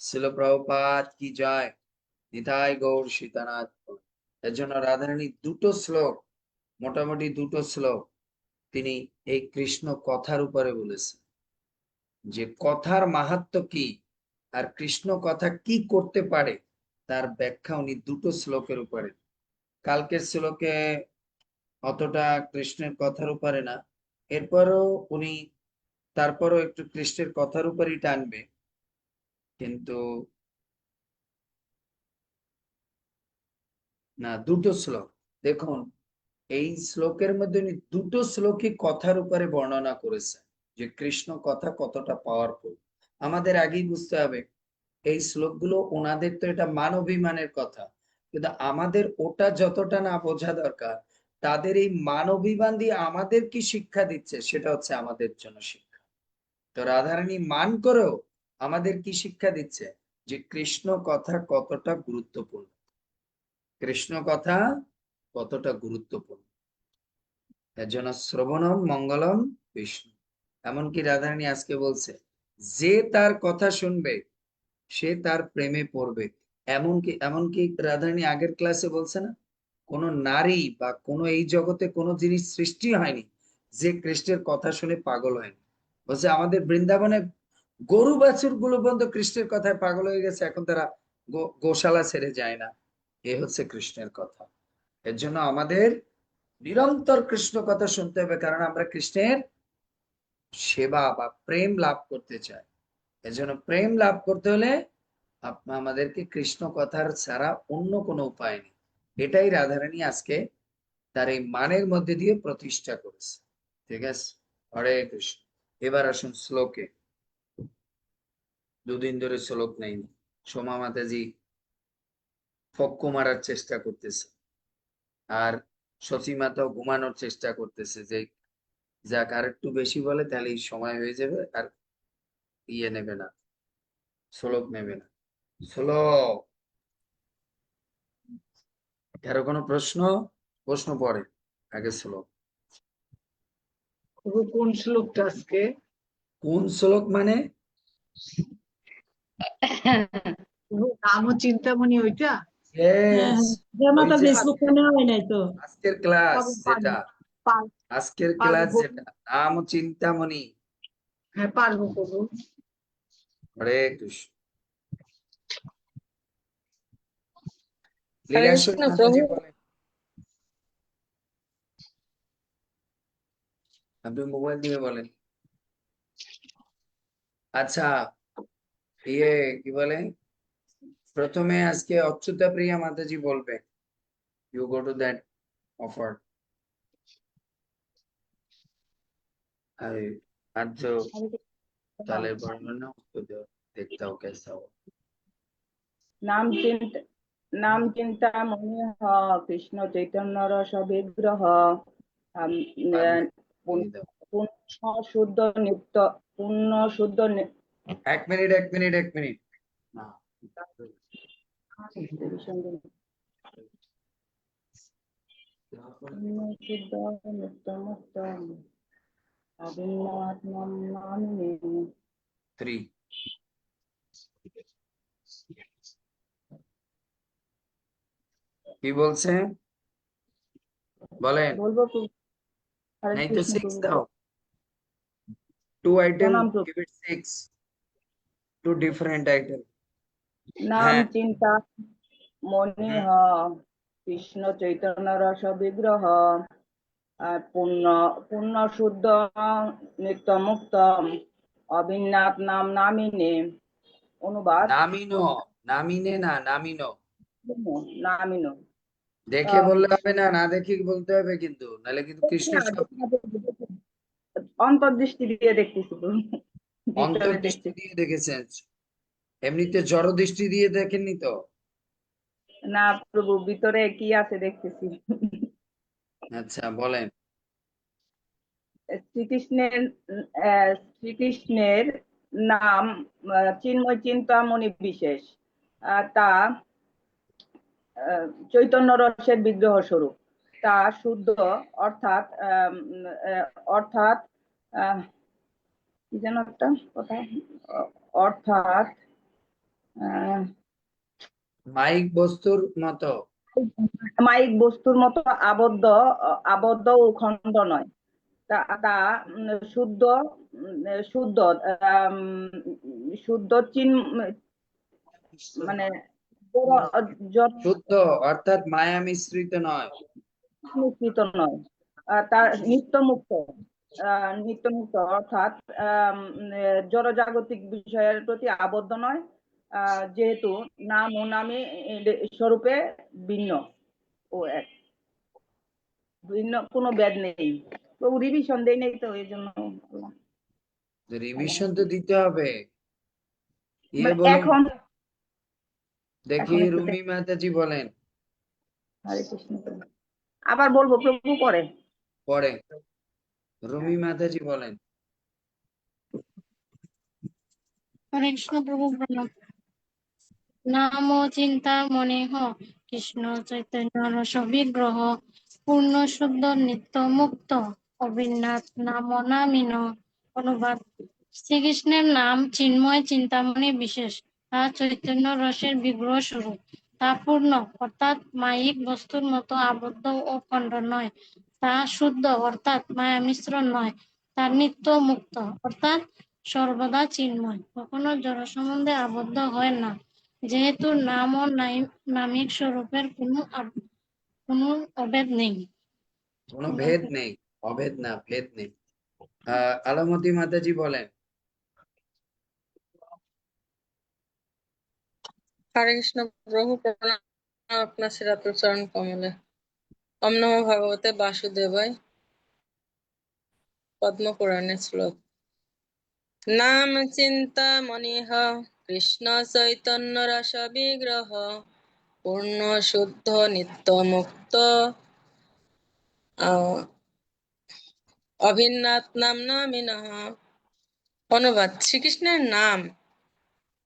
শিল প্রভুপাদ কি জয়, নিতাই গৌর সীতানাথ। এর জন্য রাধারানী দুটো শ্লোক, মোটামুটি দুটো শ্লোক তিনি এই কৃষ্ণ কথার উপরে বলেছেন, যে কথার মাহাত্ম্য কি আর কৃষ্ণ কথা কি করতে পারে, তার ব্যাখ্যা উনি দুটো শ্লোকের উপরে। কালকের শ্লোকে অতটা কৃষ্ণের কথার উপরে না, এরপরও উনি তারপরও একটু কৃষ্ণের কথার উপরই টানবে, কিন্তু না, দুটো শ্লোক দেখুন, এই শ্লোকের মধ্যে উনি দুটো শ্লোকই কথার উপরে বর্ণনা করেছেন, যে কৃষ্ণ কথা কতটা পাওয়ারফুল। আমাদের আগেই বুঝতে হবে এই শ্লোকগুলো ওনাদের তো এটা মানবিমানের কথা, কিন্তু আমাদের ওটা যতটা না বোঝা দরকার, তাদের এই মানবিমান দিয়ে আমাদের কি শিক্ষা দিচ্ছে সেটা হচ্ছে আমাদের জন্য শিক্ষা। তো রাধারানী মান করেও আমাদের কি শিক্ষা দিচ্ছে, যে কৃষ্ণ কথা কতটা গুরুত্বপূর্ণ, কৃষ্ণ কথা কতটা গুরুত্বপূর্ণ। এর জন্য শ্রবণম মঙ্গলম বিষ্ণু। এমনকি রাধারানী আজকে বলছে, যে তার কথা শুনবে সে তার প্রেমে পড়বে। এমনকি এমনকি রাধারানী আগের ক্লাসে বলছে না, কোন নারী বা কোন এই জগতে কোনো জিনিস সৃষ্টি হয়নি যে কৃষ্ণের কথা শুনে পাগল হয়নি। বলছে আমাদের বৃন্দাবনে গরু বাছুর গুলো পর্যন্ত কৃষ্ণের কথায় পাগল হয়ে গেছে, এখন তারা গোশালা ছেড়ে যায় না। এ হচ্ছে কৃষ্ণের কথা। এর জন্য আমাদের নিরন্তর কৃষ্ণ কথা শুনতে হবে, কারণ আমরা কৃষ্ণের সেবা বা প্রেম লাভ করতে চাই। এজন্য প্রেম লাভ করতে হলে আমাদেরকে কৃষ্ণ কথার ছাড়া অন্য কোনো উপায় নেই। এটাই রাধারানী আজকে তার এই মানের মধ্যে দিয়ে প্রতিষ্ঠা করেছে। ঠিক আছে, হরে কৃষ্ণ। এবার আসুন শ্লোকে। দুদিন ধরে শ্লোক নেই, সোমা মাতাজি ফক্কু মারার চেষ্টা করতেছে, আর শচী মাতাও ঘুমানোর চেষ্টা করতেছে, যে যাক আর একটু বেশি বলে তাহলে সময় হয়ে যাবে, আর ইয়ে নেবে না, শ্লোক নেবে না। শ্লোক কারো কোনো প্রশ্ন? প্রশ্ন পড়ে আগে শ্লোক। প্রভু কোন শ্লোকটা আজকে? কোন শ্লোক মানে? প্রভু নাম ও চিন্তামণি ওইটা? Yes, জয় ওই মাতা যে শ্লোকটা নেওয়া হয় নাই তো। আজকের ক্লাস কবে যেটা, পারবো? পার- আজকের পারবো ক্লাস বলুন। যেটা, নাম ও চিন্তামণি। হ্যাঁ পারবো প্রভু। হরে কৃষ্ণ। হরে লীলাশ্বরী কৃষ্ণ প্রভু। মাতাজি বলেন, আপনি মোবাইল দিয়ে বলেন। আচ্ছা, ইয়ে কি বলে, প্রথমে আজকে অচ্যুতা প্রিয়া মাতাজি বলবে। You go to that offer. अरे आज जो তালের বর্ণনা उसको जो देखता हो कैसा हो। নাম চিন্তা মনি কৃষ্ণ চৈতন্য রস বিগ্রহ দিয়ে দাও। পূর্ণ শুদ্ধ নিত্য পূর্ণ শুদ্ধ এক মিনিট না, পূর্ণ শুদ্ধ নিত্য মুক্ত অভিন্নাত্মম নামিনে 3 কি বলছে বলেন? বলবো প্রভু? হরে नहीं तो কৃষ্ণ 6 প্রভু। দাও, 2 item, প্রণাম প্রভু। give it 6, 2 different item। নাম হ্যাঁ। চিন্তা মনি কৃষ্ণ চৈতন্য রস বিগ্রহ পূর্ণ পূর্ণ শুদ্ধ নিত্য মুক্ত অভিন্নাথ নাম নামিনে। অনুবাদ নামিনো, নামিনে না, নামিনো। নামিনো। দেখে বললে হবে না, না দেখে বলতে হবে কিন্তু, নাহলে কিন্তু কৃষ্ণ অন্তর্দৃষ্টি দিয়ে দেখতেছি প্রভু। ভিতরে অন্তর্দৃষ্টি দেখতেছি দিয়ে দেখেছেন, এমনিতে জড় দৃষ্টি দিয়ে দেখেননি তো? না প্রভু, ভিতরে কি আছে দেখতেছি। আচ্ছা বলেন। শ্রীকৃষ্ণের নাম চিন্ময় চিন্তামণি বিশেষ। তা চৈতন্য রসের বিগ্রহ স্বরূপ। তা শুদ্ধ অর্থাৎ অর্থাৎ কি যেন একটা কথা, অর্থাৎ মাইক বস্তুর মতো, মাইক বস্তুর মতো আবদ্ধ ও খণ্ড নয়। তা শুদ্ধ শুদ্ধ শুদ্ধ মানে শুদ্ধ অর্থাৎ মায়া মিশ্রিত নয়, মিশ্রিত নয়। তার নিত্যমুক্ত নিত্যমুক্ত অর্থাৎ জড়জাগতিক বিষয়ের প্রতি আবদ্ধ নয়, যেহেতু নাম ও নামে স্বরূপে ভিন্ন ও এক, ভিন্ন কোনো ভেদ নেই। প্রভু রিভিশন দেই নেই তো, এই জন্য রিভিশন তো দিতে হবে। ইয়ে বলুন, এখন দেখি এখন একটু রুমি মাতাজি বলেন। হরে কৃষ্ণ। আবার বলবো প্রভু পরে? পরে রুমি মাতাজি বলেন। হরে কৃষ্ণ প্রভু প্রণাম। নাম ও চিন্তা মনে কৃষ্ণ চৈতন্য রস বিগ্রহ পূর্ণ শুদ্ধ নিত্য মুক্ত অভিন্নাথ নাম নামিন। অনুবাদ: শ্রীকৃষ্ণের নাম চিন্ময় চিন্তামণি বিশেষ। তা চৈতন্য রসের বিগ্রহ স্বরূপ। তা পূর্ণ অর্থাৎ মায়িক বস্তুর মতো আবদ্ধ ও খণ্ড নয়। তা শুদ্ধ অর্থাৎ মায়া মিশ্রণ নয়। তা নিত্য মুক্ত অর্থাৎ সর্বদা চিন্ময়, কখনো জড় সম্বন্ধে আবদ্ধ হয় না, যেহেতু নাম ও নামিক স্বরূপের কোনো অভেদ নেই। কোনো ভেদ নেই, অভেদ না, ভেদ নেই। আলমতি মাতাজি বলেন। হরে কৃষ্ণ প্রভু প্রণাম আপনার শ্রীরাতুল চরণ কমলে। ওম নমো ভগবতে বাসুদেবায়। পদ্ম পুরাণের শ্লোক। নাম চিন্তা মনিহ কৃষ্ণ চৈতন্য রস বিগ্রহ পূর্ণ শুদ্ধ নিত্য মুক্ত অভিন্নাথ নাম নামিনঃ। অনুবাদ: শ্রীকৃষ্ণের নাম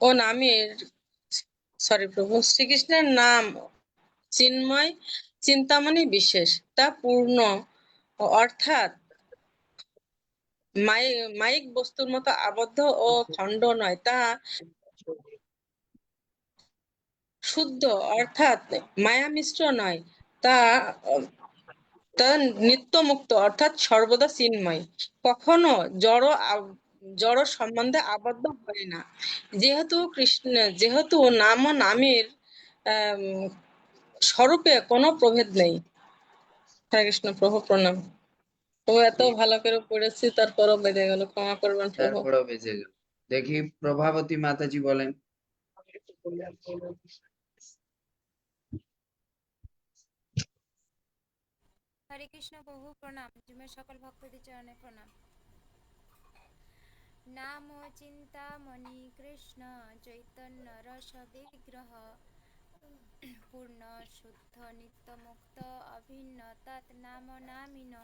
ও নামের প্রভু শ্রীকৃষ্ণের নাম চিন্ময় চিন্তামণি বিশেষ। তা পূর্ণ অর্থাৎ মায়িক বস্তুর মতো আবদ্ধ ও খণ্ড নয়। তা শুদ্ধ অর্থাৎ মায়া মিশ্র নয়। তা নিত্য মুক্ত অর্থাৎ সর্বদা চিন্ময়, কখনো জড় সম্বন্ধে আবদ্ধ হয় না, যেহেতু নাম ও নামের স্বরূপে কোনো প্রভেদ নেই। হরে কৃষ্ণ প্রভু প্রণাম। তো এত ভালো করে পড়েছি, তারপরও বেড়ে গেল, ক্ষমা করবেন প্রভু। তারপরেও বেঁচে গেল। দেখি প্রভাবতী মাতাজি বলেন। হরে কৃষ্ণ প্রভু প্রণাম, জিমের সকল ভক্তদের চরণে প্রণাম। নাম চিন্তামণি কৃষ্ণ চৈতন্য রস বিগ্রহ পূর্ণ শুদ্ধ নিত্য মুক্ত অভিন্ন তৎ নাম নামিন।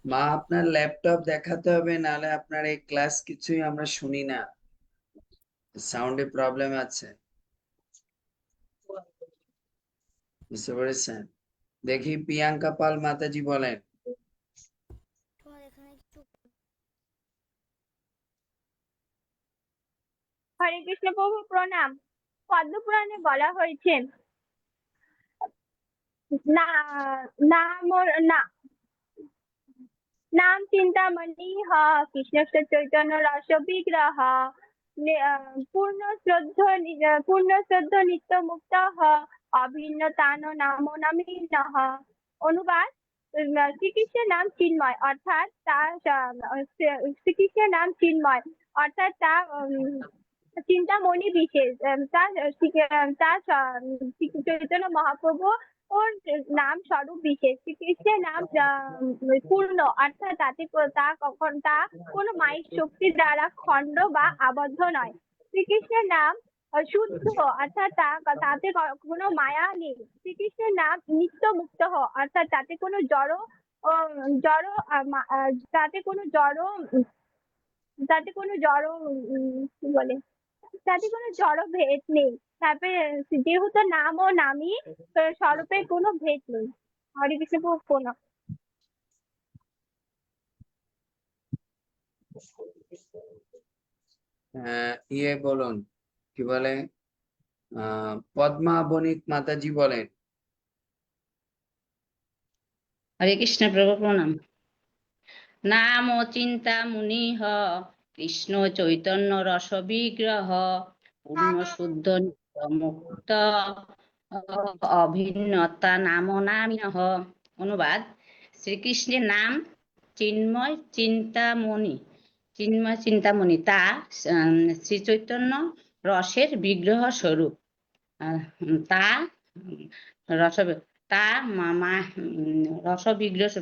মা আপনার ল্যাপটপ দেখাতে হবে, নাহলে আপনার এই ক্লাস কিছুই আমরা শুনি না, সাউন্ডে প্রবলেম আছে, বুঝতে পেরেছেন? দেখি প্রিয়াঙ্কা পাল মাতাজি বলেন। হরে কৃষ্ণ প্রভু প্রণাম। পদ্মপুরাণে বলা হয়েছে না নাম না নাম চিন্তামণি হ কৃষ্ণ চৈতন্য রস বিগ্রহ পূর্ণ শ্রদ্ধ নিত্য মুক্ত হ অভিন্ন তান নাম নামিনঃ। অনুবাদ, শ্রীকৃষ্ণের নাম চিন্ময়, অর্থাৎ শ্রীকৃষ্ণের নাম চিন্ময়, অর্থাৎ চিন্তামণি বিশেষ। চৈতন্য মহাপ্রভু ওর নাম স্বরূপ বিশেষ। শ্রীকৃষ্ণের নাম পূর্ণ, অর্থাৎ তা কোনো মায়ের শক্তির দ্বারা খণ্ড বা আবদ্ধ নয়। শ্রীকৃষ্ণের নাম শুদ্ধ, অর্থাৎ তাতে কোনো মায়া নেই। শ্রীকৃষ্ণের নাম নিত্য মুক্ত, অর্থাৎ তাতে কোনো জড় কি বলে, তাতে কোনো জড় ভেদ নেই। তারপরে যেহেতু নাম ও নামই স্বরূপের কোনো ভেদ নেই। হরে কৃষ্ণ প্রণাম। ইয়ে বলুন, কি বলে, পদ্মা বণিক মাতাজি বলেন। হরে কৃষ্ণ প্রভু প্রণাম। নাম ও চিন্তা মুনি হ কৃষ্ণ চৈতন্য রস বিগ্রহ পূর্ণ শুদ্ধ নিত্য মুক্ত অভিন্নতা নাম নামিনঃ। অনুবাদ, শ্রীকৃষ্ণের নাম চিন্ময় চিন্তামণি, তা শ্রী চৈতন্য রসের বিগ্রহ স্বরূপ। তা রস তা রস বিগ্রহ,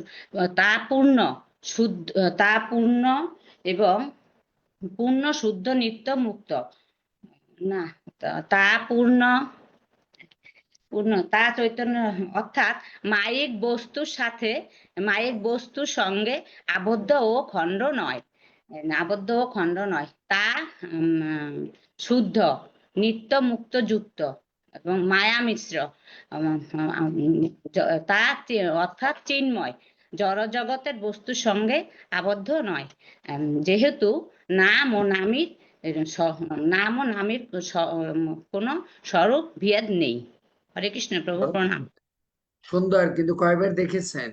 তা পূর্ণ এবং পূর্ণ শুদ্ধ নিত্য মুক্ত না, তা পূর্ণ তা চৈতন্য, অর্থাৎ মায়িক বস্তুর সঙ্গে আবদ্ধ ও খণ্ড নয়, তা শুদ্ধ নিত্য মুক্ত যুক্ত এবং মায়া মিশ্র, তা অর্থাৎ চিন্ময়, জড় জগতের বস্তুর সঙ্গে আবদ্ধ নয়। যেহেতু নাম ও নামের কোনো স্বরূপ ভেদ নেই। হরে কৃষ্ণ প্রভু প্রণাম। সুন্দর, কিন্তু কয়বার দেখেছেন?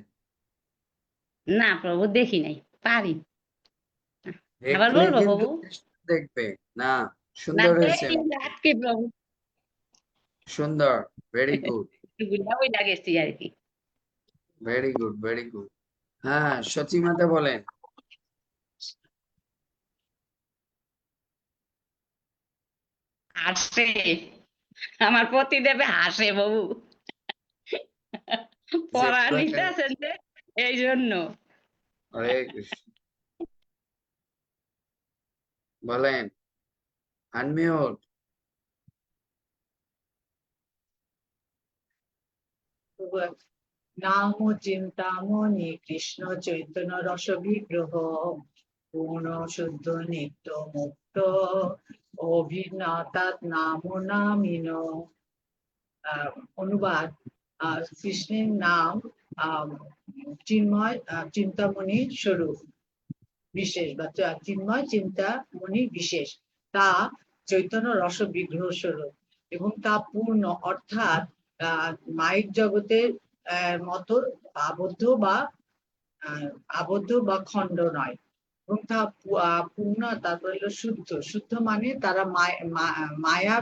না প্রভু, দেখি নাই, পারি। আবার দেখলে বলবো কিন্তু প্রভু? দেখবে না, না, সুন্দর হয়েছে, আজকে প্রভু সুন্দর, ভেরি গুড, ওই লাগেছি আর কি। Very good, very good. হ্যাঁ, সচিমাতা বলেন। হাসে, আমার পতিদেবে হাসে বাবু, পড়া নিতে আছেন যে, এই জন্য। হরে কৃষ্ণ বলেন, আনমিউট। নাম চিন্তামণি কৃষ্ণ চৈতন্য রস বিগ্রহ পূর্ণ শুদ্ধ নিত্য মুক্ত অভিন্নতা নাম নামিন। অনুবাদ, কৃষ্ণের নাম চিন্ময় চিন্তামণি স্বরূপ বিশেষ, বা চিন্ময় চিন্তামণি বিশেষ, তা চৈতন্য রস বিগ্রহ স্বরূপ এবং তা পূর্ণ, অর্থাৎ মাইক জগতের মতো আবদ্ধ বা খণ্ড নয়, এবং তা পূর্ণ, তারপর হলো শুদ্ধ মানে তারা মায়া মায়া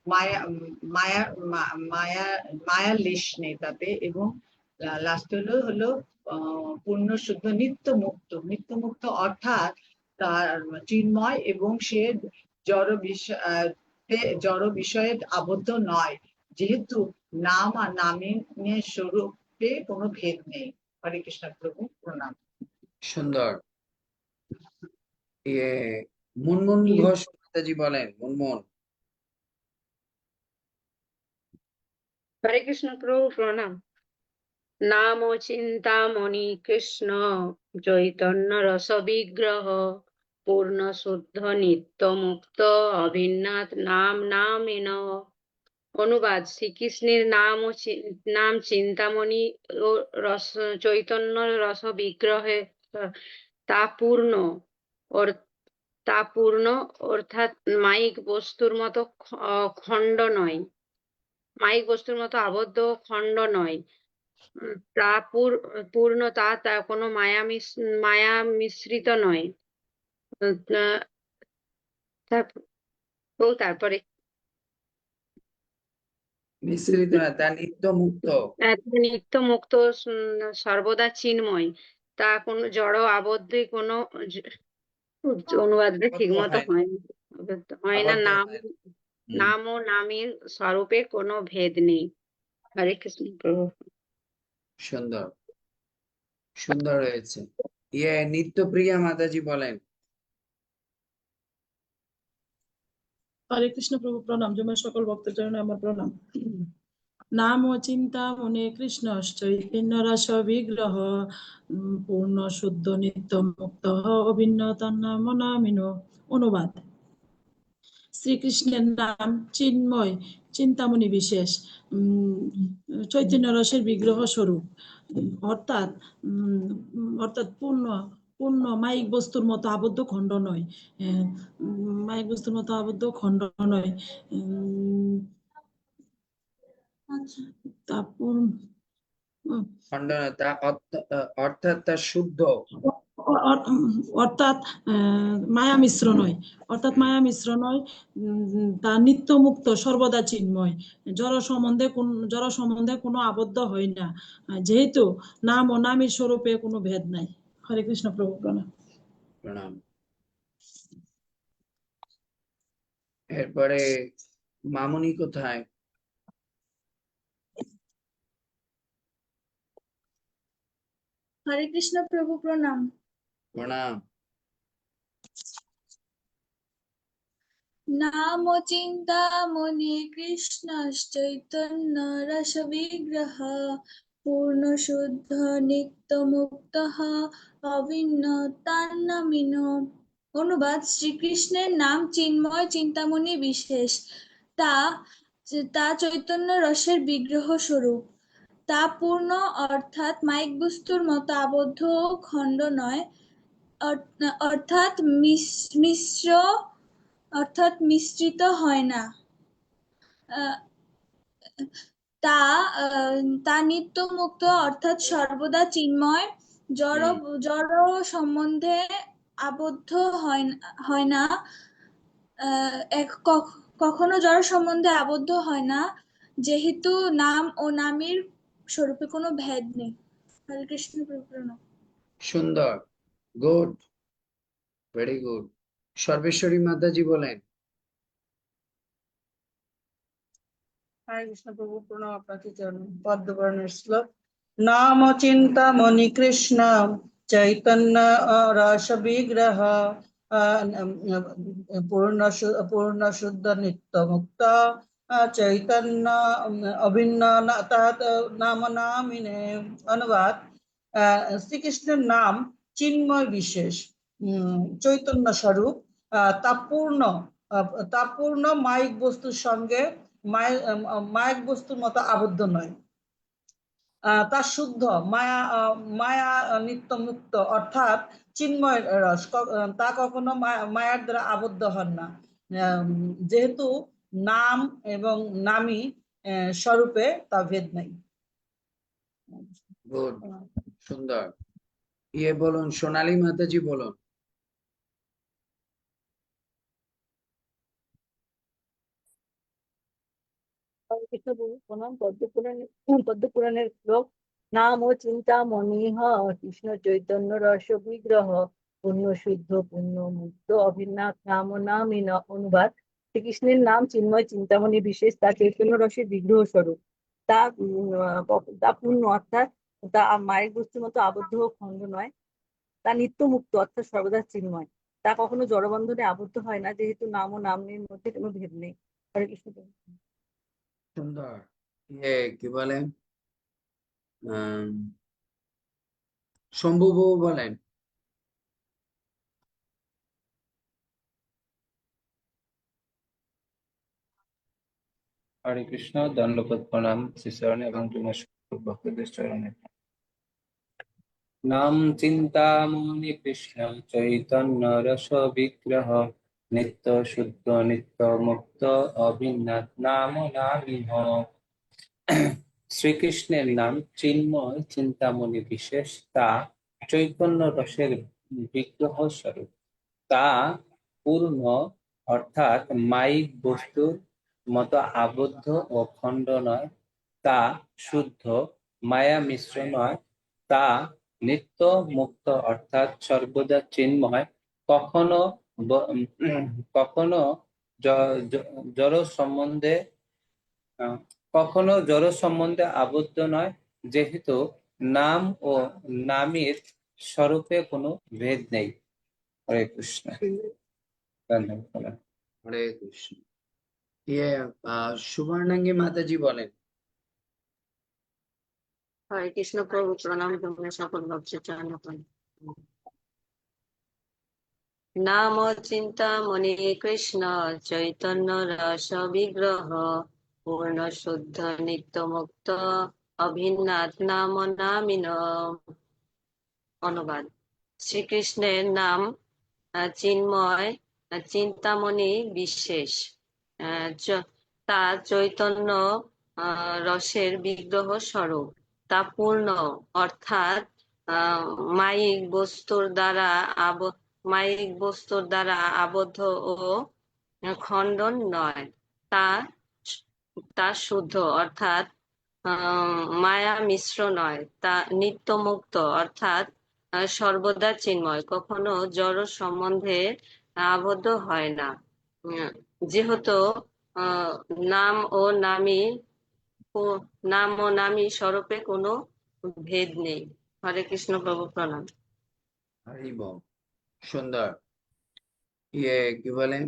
মায়া মায়া মায়া লেশ নেই তাতে, এবং লাস্ট হলো পূর্ণ শুদ্ধ নিত্য মুক্ত, অর্থাৎ তার চিন্ময় এবং সে জড় বিষয়ে আবদ্ধ নয়, যেহেতু নাম আর নামের স্বরূপে কোনো ভেদ নেই। হরে কৃষ্ণ প্রভু, প্রণাম। সুন্দর। ইয়ে মুনমুন ঘোষ মাতাজি বলেন, মুনমুন। হরে কৃষ্ণ প্রভু প্রণাম। নাম ও চিন্তামণি কৃষ্ণ চৈতন্য রস বিগ্রহ পূর্ণ শুদ্ধ নিত্য মুক্ত অভিন্নাথ নাম নামেন। অনুবাদ: শ্রীকৃষ্ণের নাম ও নাম চিন্তামণি ও রস চৈতন্য রস বিগ্রহে তা পূর্ণ তা পূর্ণ, অর্থাৎ মাইক বস্তুর মতো খণ্ড নয়, মাইক বস্তুর মতো আবদ্ধ খণ্ড নয়। তা পূর্ণ, তা কোনো মায়া মিশ্রিত নয়। তারপরে মিশ্রিত না, তা নিত্য মুক্ত। নিত্য মুক্ত, সর্বদা চিন্ময়, তা কোনো জড় আবদ্ধে কোনো অনুবাদটা ঠিক মতো হয় না। নাম ও নামের স্বরূপে কোনো ভেদ নেই। হরে কৃষ্ণ প্রভু। সুন্দর, সুন্দর হয়েছে। নিত্যপ্রিয়া মাতাজি বলেন। হরে কৃষ্ণ প্রভু প্রণাম। জমের সকল ভক্তের জন্য আমার প্রণাম। নাম ও চিন্তা মনে কৃষ্ণ চৈতন্য রস বিগ্রহ পূর্ণ শুদ্ধ নিত্য মুক্ত অভিন্ন তার নাম নামিনো। অনুবাদ: শ্রীকৃষ্ণের নাম চিন্ময়, চিন্তামণি বিশেষ, চৈতন্য রসের বিগ্রহ স্বরূপ, অর্থাৎ অর্থাৎ পূর্ণ পূর্ণ মাইক বস্তুর মতো আবদ্ধ খণ্ড নয়, মাইক বস্তুর মতো আবদ্ধ খণ্ড নয়। অর্থাৎ তা শুদ্ধ, অর্থাৎ মায়া মিশ্র নয়, তা নিত্য মুক্ত, সর্বদা চিন্ময়, জড় সম্বন্ধে কোনো আবদ্ধ হয় না, যেহেতু নাম ও নামের স্বরূপে কোনো ভেদ নাই। হরে কৃষ্ণ প্রভু প্রণাম। প্রণাম। এরপরে মামুনি কোথায়? হরে কৃষ্ণ প্রভু প্রণাম। প্রণাম। নাম চিন্তামণি কৃষ্ণ চৈতন্য রস বিগ্রহ পূর্ণ শুদ্ধ নিত্য মুক্ত অভিন্ন তান্নামিন। অনুবাদ: শ্রীকৃষ্ণের নাম চিন্ময়, চিন্তামণি বিশেষ, তা চৈতন্য রসের বিগ্রহ স্বরূপ, তা পূর্ণ, অর্থাৎ মাইক বস্তুর মতো আবদ্ধ খণ্ড নয়, অর্থাৎ মিশ্রিত হয় না, তা নিত্য মুক্ত, অর্থাৎ সর্বদা চিন্ময়, জড় সম্বন্ধে আবদ্ধ হয় না, কখনো জড় সম্বন্ধে আবদ্ধ হয় না, যেহেতু নাম ও নামের স্বরূপে কোনো ভেদ নেই। হরে কৃষ্ণ প্রণাম। সুন্দর, গুড, ভেরি গুড। সর্বেশ্বরী মাতাজি বলেন। হরে কৃষ্ণ প্রভু প্রণাম। আপনাকে জানাই পদ্মবর্ণের শ্লোক। নাম চিন্তামণি কৃষ্ণ চৈতন্য রস বিগ্রহ পূর্ণ শুদ্ধ নিত্য মুক্ত চৈতন্য অভিন্ন নাম নামিনে। অনুবাদ: শ্রীকৃষ্ণের নাম চিন্ময় বিশেষ, চৈতন্য স্বরূপ, তা পূর্ণ মাইক বস্তুর সঙ্গে মায়ক বস্তুর মতো আবদ্ধ নয়, তা শুদ্ধ, মায়া নিত্য মুক্ত, অর্থাৎ চিন্ময় রস, তা কখনো মায়ার দ্বারা আবদ্ধ হন না, যেহেতু নাম এবং নামী স্বরূপে তা ভেদ নাই। গুড, সুন্দর। বলুন সোনালী মাতাজি বলুন। কৃষ্ণ প্রভু প্রণাম। পদ্মপুরাণের শ্লোক। নাম ও চিন্তামণি কৃষ্ণ চৈতন্য রস বিগ্রহ পূর্ণ শুদ্ধ পূর্ণ মুক্ত অভিন্নাথ নাম ও নামই অনুবাদ। শ্রীকৃষ্ণের নাম চিন্ময় চিন্তামণি বিশেষ, তা চৈতন্য রসের বিগ্রহ স্বরূপ। তা পূর্ণ অর্থাৎ তা মায়ের বস্তুর মতো আবদ্ধ ও খণ্ড নয়। তা নিত্য মুক্ত অর্থাৎ সর্বদা চিন্ময়। তা কখনো জড়বন্ধনে আবদ্ধ হয় না, যেহেতু নাম ও নামের মধ্যে কোনো ভেদ নেই। হরে কৃষ্ণ। সুন্দর। কি বলে শম্ভু বাবু বলেন। হরে কৃষ্ণ, দণ্ডবোধ প্রণাম শ্রীচরণে এবং ভক্তদের চরণে। নাম চিন্তামণি কৃষ্ণ চৈতন্য রস বিগ্রহ, নিত্য শুদ্ধ নিত্য মুক্ত অভিন্নাথ নাম নামিহ। শ্রীকৃষ্ণের নাম চিন্ময় চিন্তামণি বিশেষ, তা চৈতন্য রসের বিগ্রহ স্বরূপ। তা পূর্ণ অর্থাৎ মায়িক বস্তুর মতো আবদ্ধ ও খণ্ড নয়। তা শুদ্ধ, মায়া মিশ্র নয়। তা নিত্য মুক্ত অর্থাৎ সর্বদা চিন্ময়। কখনো জড় সম্বন্ধে আবদ্ধ নয়, যেহেতু নাম ও নামের স্বরূপে কোনো ভেদ নেই। হরে কৃষ্ণ। হরে কৃষ্ণ। সুবর্ণাঙ্গী মাতাজি বলেন। হরে কৃষ্ণ প্রভু, প্রণাম তোমার সকল ভক্তের চরণে প্রণাম। নাম চিন্তামণি কৃষ্ণ চৈতন্য রস বিগ্রহ, পূর্ণ শুদ্ধ নিত্য মুক্ত অভিন্নাথ নাম নামিন। অনুবাদ। শ্রীকৃষ্ণের নাম চিন্ময় চিন্তামণি বিশেষ, তা চৈতন্য রসের বিগ্রহ স্বরূপ। তা পূর্ণ অর্থাৎ মায়িক বস্তুর দ্বারা আবদ্ধ ও খণ্ডন নয়। তা শুদ্ধ অর্থাৎ মায়া মিশ্র নয়। তা নিত্য মুক্ত অর্থাৎ সর্বদা চিন্ময়, কখনো জড় সম্বন্ধে আবদ্ধ হয় না, যেহেতু নাম ও নামী স্বরূপে কোনো ভেদ নেই। হরে কৃষ্ণ প্রভু, প্রণাম। হরি বল। সুন্দর। কি বলে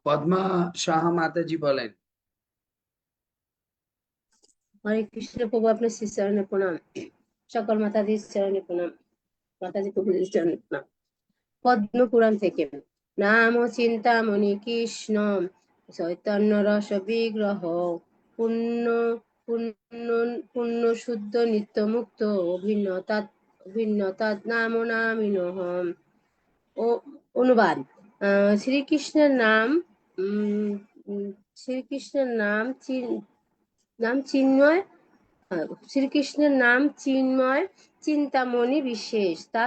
পদ্মা সাহা মাতাজি বলেন। হরে কৃষ্ণ প্রভু, আপনার শ্রী চরণে প্রণাম। সকল মাতাজির চরণে প্রণাম, মাতাজি প্রভুদের চরণে প্রণাম। পদ্ম পুরাণ থেকে। নাম চিন্তামণি কৃষ্ণ চৈতন্য রস বিগ্রহ, পূর্ণ পূর্ণ শুদ্ধ নিত্য মুক্ত অভিন্নতাৎ নাম নামিনহম। অনুবাদ। শ্রীকৃষ্ণের নাম চিন্ময় চিন্তামণি বিশেষ, তা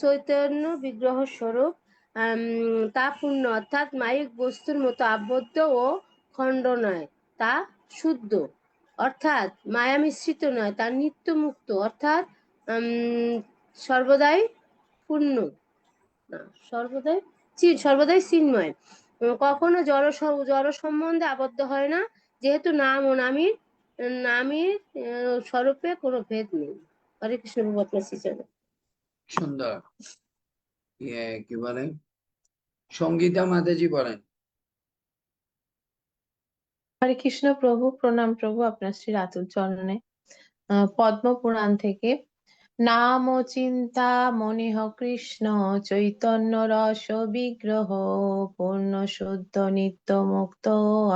চৈতন্য বিগ্রহ স্বরূপ। তা পূর্ণ অর্থাৎ মায়িক বস্তুর মতো আবদ্ধ ও খণ্ড নয়। তা শুদ্ধ অর্থাৎ মায়া মিশ্রিত নয়। তা নিত্য মুক্ত অর্থাৎ সর্বদাই পূর্ণ, সর্বদাই চিন্ময়, কখনো জড় সম্বন্ধে আবদ্ধ হয় না, যেহেতু নাম ও নামের স্বরূপে কোনো ভেদ নেই। হরে কৃষ্ণ। সুন্দর। কি বলে সঙ্গীতা মাতাজি বলেন। হরে কৃষ্ণ প্রভু, প্রণাম প্রভু আপনার শ্রী রাতুল চরণে। পদ্ম পুরাণ থেকে। নাম ও চিন্তা মনিহ কৃষ্ণ চৈতন্য রস বিগ্রহ, পূর্ণ শুদ্ধ নিত্য মুক্ত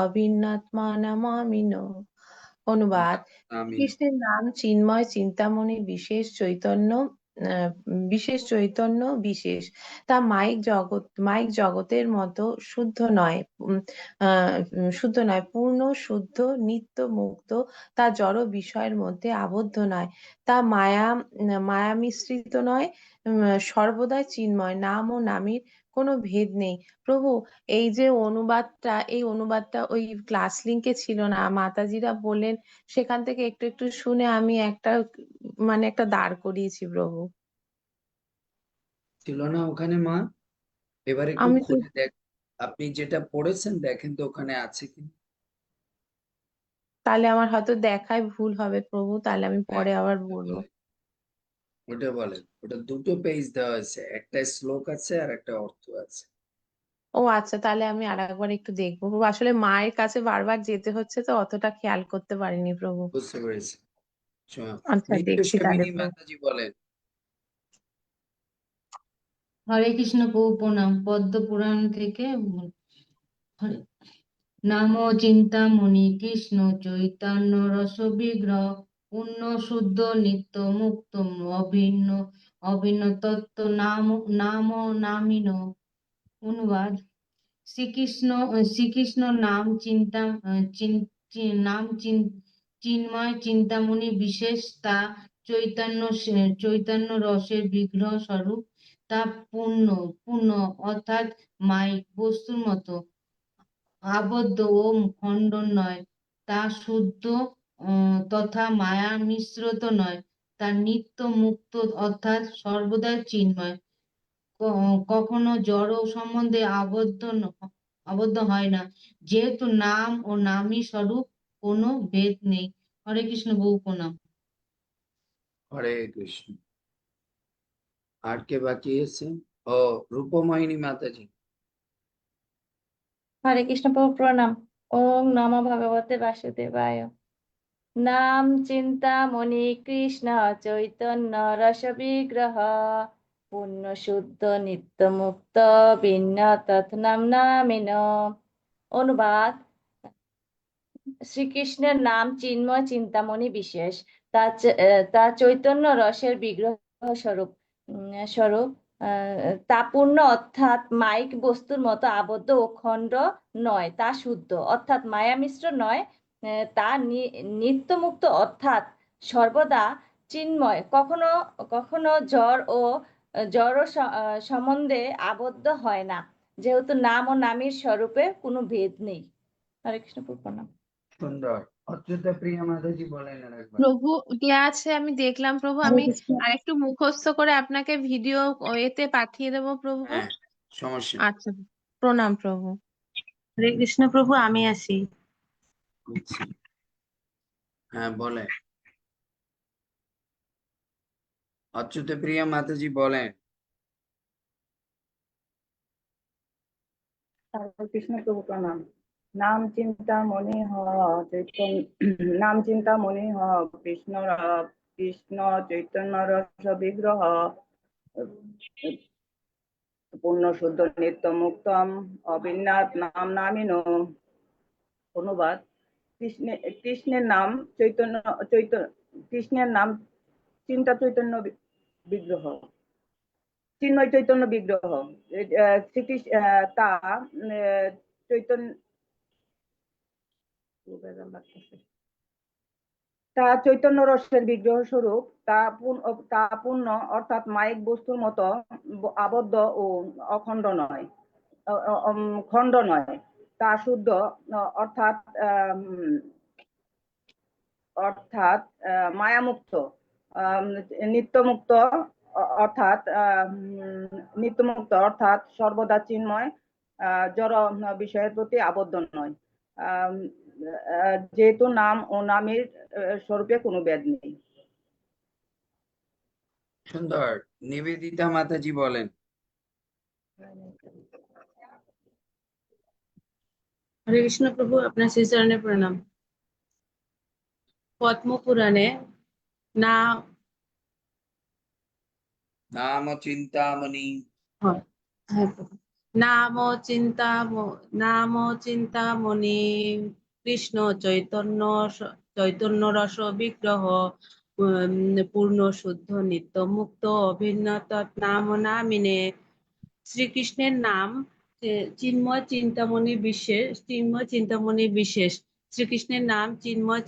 অভিন্নাত্মা নামামিন। অনুবাদ। কৃষ্ণের নাম চিন্ময় চিন্তামণি বিশেষ, চৈতন্য বিশেষ। তা মায়িক জগতের মতো শুদ্ধ নয়, পূর্ণ শুদ্ধ নিত্য মুক্ত। তা জড় বিষয়ের মধ্যে আবদ্ধ নয়। তা মায়া মিশ্রিত নয়, সর্বদা চিন্ময়। নাম ও নামের কোনো ভেদ নেই। প্রভু, এই যে অনুবাদটা, এই অনুবাদটা ওই ক্লাস লিঙ্কে ছিল না, মাতাজিরা বললেন সেখান থেকে একটু একটু শুনে আমি একটা মানে একটা দাঁড় করিয়েছি প্রভু। ছিল না ওখানে মা? এবার একটু আমি তো খুলে দেখ, আপনি যেটা পড়েছেন দেখেন তো ওখানে আছে কি। তাহলে আমার হয়তো দেখায় ভুল হবে প্রভু, তাহলে আমি হ্যাঁ, পরে আবার ওটা বলবো। বলেন, ওটা বলেন। ওটা দুটো পেজ দেওয়া হয়েছে, একটা শ্লোক আছে আর একটা অর্থ আছে। ও আচ্ছা, তাহলে আমি আরেকবার একটু দেখবো প্রভু। আসলে মায়ের কাছে বারবার যেতে হচ্ছে তো অতটা খেয়াল করতে পারিনি প্রভু। বুঝতে পেরেছি। আচ্ছা, নিত্য দেখছি তাহলে স্বামিনী প্রভু। মাতাজি বলেন। হরে কৃষ্ণ প্রভু প্রণাম। পদ্ম পুরাণ থেকে হরে নাম চিন্তামণি কৃষ্ণ চৈতন্য রস বিগ্রহ পূর্ণ শুদ্ধ নিত্য মুক্ত অভিন্ন অভিন্ন তত্ত্ব নাম নাম নামিন। অনুবাদ: শ্রীকৃষ্ণ নাম চিন্তা চিন্ময় চিন্তামণি বিশেষ, তা চৈতন্য রসের বিগ্রহ স্বরূপ, তা পূর্ণ পূর্ণ অর্থাৎ মাইক বস্তুর মতো আবদ্ধ ও খণ্ড নয়, তা শুদ্ধ তথা মায়া মিশ্রিত নয়, তা নিত্য মুক্ত অর্থাৎ সর্বদা চিন্ময়, কখনো জড় সম্বন্ধে আবদ্ধ হয় না, যেহেতু নাম ও নামী স্বরূপ কোনো ভেদ নেই। হরে কৃষ্ণ বহু প্রণাম। হরে কৃষ্ণ। আর কে বাকি আছে? ও, রূপমোহিনী মাতাজি। হরে কৃষ্ণ প্রভু প্রণাম। ওম নমো ভগবতে বাসুদেবায়। নাম চিন্তামণি কৃষ্ণ চৈতন্য রস বিগ্রহ পূর্ণ শুদ্ধ নিত্য মুক্ত ভিন্ন তৎনাম নামিন। অনুবাদ: শ্রীকৃষ্ণের নাম চিন্ময় চিন্তামণি বিশেষ, তা চৈতন্য রসের বিগ্রহ স্বরূপ স্বরূপ তা পূর্ণ অর্থাৎ মাইক বস্তুর মতো আবদ্ধ ও খণ্ড নয়, তা শুদ্ধ অর্থাৎ মায়া মিশ্র নয়, তা নিত্যমুক্ত অর্থাৎ সর্বদা চিন্ময়, কখনো কখনো জড় সম্বন্ধে আবদ্ধ হয় না, যেহেতু নাম ও নামীর স্বরূপে কোনো ভেদ নেই। হরে কৃষ্ণ প্রণাম। সুন্দর। অচ্যুত প্রিয়া মাতাজি বলেন আর একবার। প্রভু দেয়া আছে, আমি দেখলাম প্রভু। হরে আমি কৃষ্ণ। আরেকটু মুখস্থ করে আপনাকে ভিডিও এতে পাঠিয়ে দেবো প্রভু। হ্যাঁ, সমস্যা নেই। আচ্ছা, প্রণাম প্রভু। হরে কৃষ্ণ প্রভু, আমি আসি। বুঝছি। হ্যাঁ বলে। অচ্যুত প্রিয়া মাতাজি বলেন। হরে কৃষ্ণ প্রভু প্রণাম। নাম চিন্তা মনে হ চৈতন্য নাম চিন্তা মনে হ কৃষ্ণ কৃষ্ণ চৈতন্য রস বিগ্রহ পূর্ণ শুদ্ধ নিত্য মুক্তম অবিন্যাত নাম নামিন। অনুবাদ: কৃষ্ণের নাম কৃষ্ণের নাম চিন্তা চৈতন্য বিগ্রহ, চিন্ময় চৈতন্য বিগ্রহ। শ্রীকৃষ্ণ তা চৈতন্য তা চৈতন্য রসের বিগ্রহ স্বরূপ, তা পূর্ণ অর্থাৎ মাইক বস্তুর মতো আবদ্ধ ও অখণ্ড নয়, খণ্ড নয়, তা শুদ্ধ অর্থাৎ অর্থাৎ মায়ামুক্ত, নিত্যমুক্ত অর্থাৎ নিত্যমুক্ত অর্থাৎ সর্বদা চিন্ময়, জড় বিষয়ের প্রতি আবদ্ধ নয়, যেহেতু নাম ও নামের স্বরূপে কোনো ভেদ নেই। সুন্দর। নিবেদিতা মাতাজি বলেন। হরে কৃষ্ণ প্রভু, আপনার শ্রীচরণে প্রণাম। পদ্ম পুরাণে নাম নাম চিন্তামণি হ্যাঁ প্রভু। নাম চিন্তামণি কৃষ্ণ চৈতন্য রস বিগ্রহ পূর্ণ শুদ্ধ নিত্য মুক্ত অভিন্ন নাম নামিনে। শ্রীকৃষ্ণের নাম চিন্ময় চিন্তামণি বিশেষ। শ্রীকৃষ্ণের নাম চিন্ময়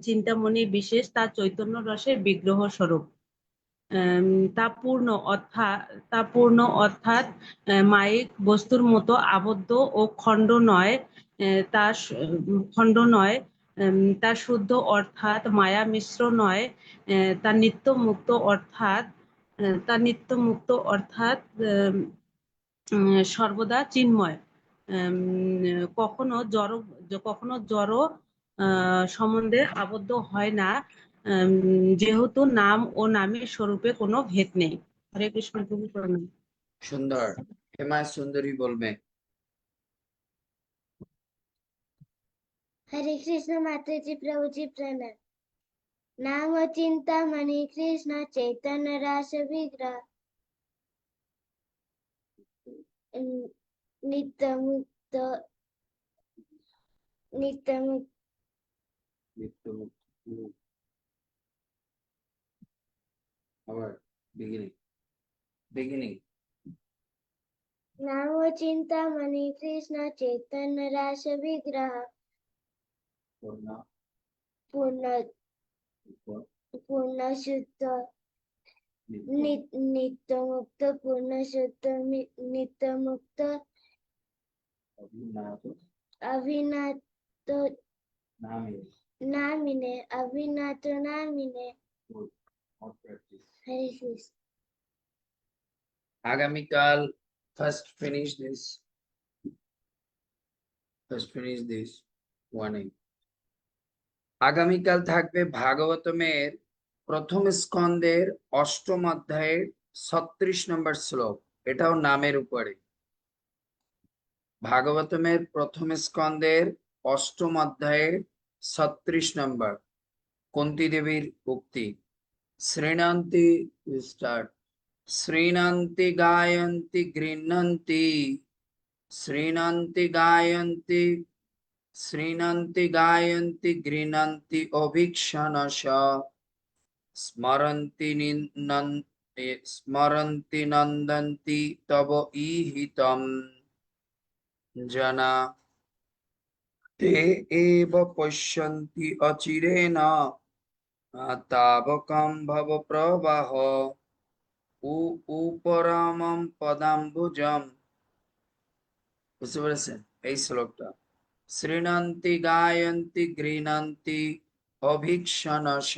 চিন্তামণি বিশেষ, তা চৈতন্য রসের বিগ্রহ স্বরূপ, তা পূর্ণ অর্থাৎ মায়িক বস্তুর মতো আবদ্ধ ও খণ্ড নয়, খণ্ড নয়, তা শুদ্ধ অর্থাৎ মায়া মিশ্র নয়, তা নিত্য মুক্ত অর্থাৎ সর্বদা চিন্ময়, কখনো জড় সম্বন্ধে আবদ্ধ হয় না, যেহেতু নাম ও নামের স্বরূপে কোনো ভেদ নেই। হরে কৃষ্ণ প্রভু প্রণাম। সুন্দর। হেমা সুন্দরী বলবে। हरे कृष्ण माता जी प्रभु जी प्रणाम। नाम चिंतामणि कृष्ण चैतन्य रास विग्रह नित्य मुक्त আবার beginning नाम चिंतामणि कृष्ण चैतन्य रास विग्रह पूर्ण पूर्ण शुद्ध नित्य मुक्त पूर्ण शुद्ध नित्य मुक्त अभिनात नामिने अभिनात नामिने। हरे कृष्ण। আগামীকাল first finish this warning. আগামীকাল থাকবে ভাগবতমের প্রথম স্কন্ধের 8ম অধ্যায়ের 36 নম্বর শ্লোক। এটাও নামের উপরে। ভাগবতমের প্রথম স্কন্ধের 8ম অধ্যায়ের 36 নম্বর কুন্তী দেবীর উক্তি। শ্রীণন্তি স্টার্ট শ্রীণন্তি গায়ন্তি গৃহ্ণন্তি শ্রীণন্তি গায়ন্তি গৃহ্ণন্তি অভীক্ষণশ স্মরন্তি নন্দন্তি তব ঈহিতম জনা তে এব পশ্যন্তি অচিরেণ তাবকম ভব প্রবাহ উপরমম পদাম্বুজম। বুঝতে পেরেছেন এই শ্লোকটা? শ্রীণন্তি গায়ন্তি গৃহ্ণন্তি অভীক্ষণশ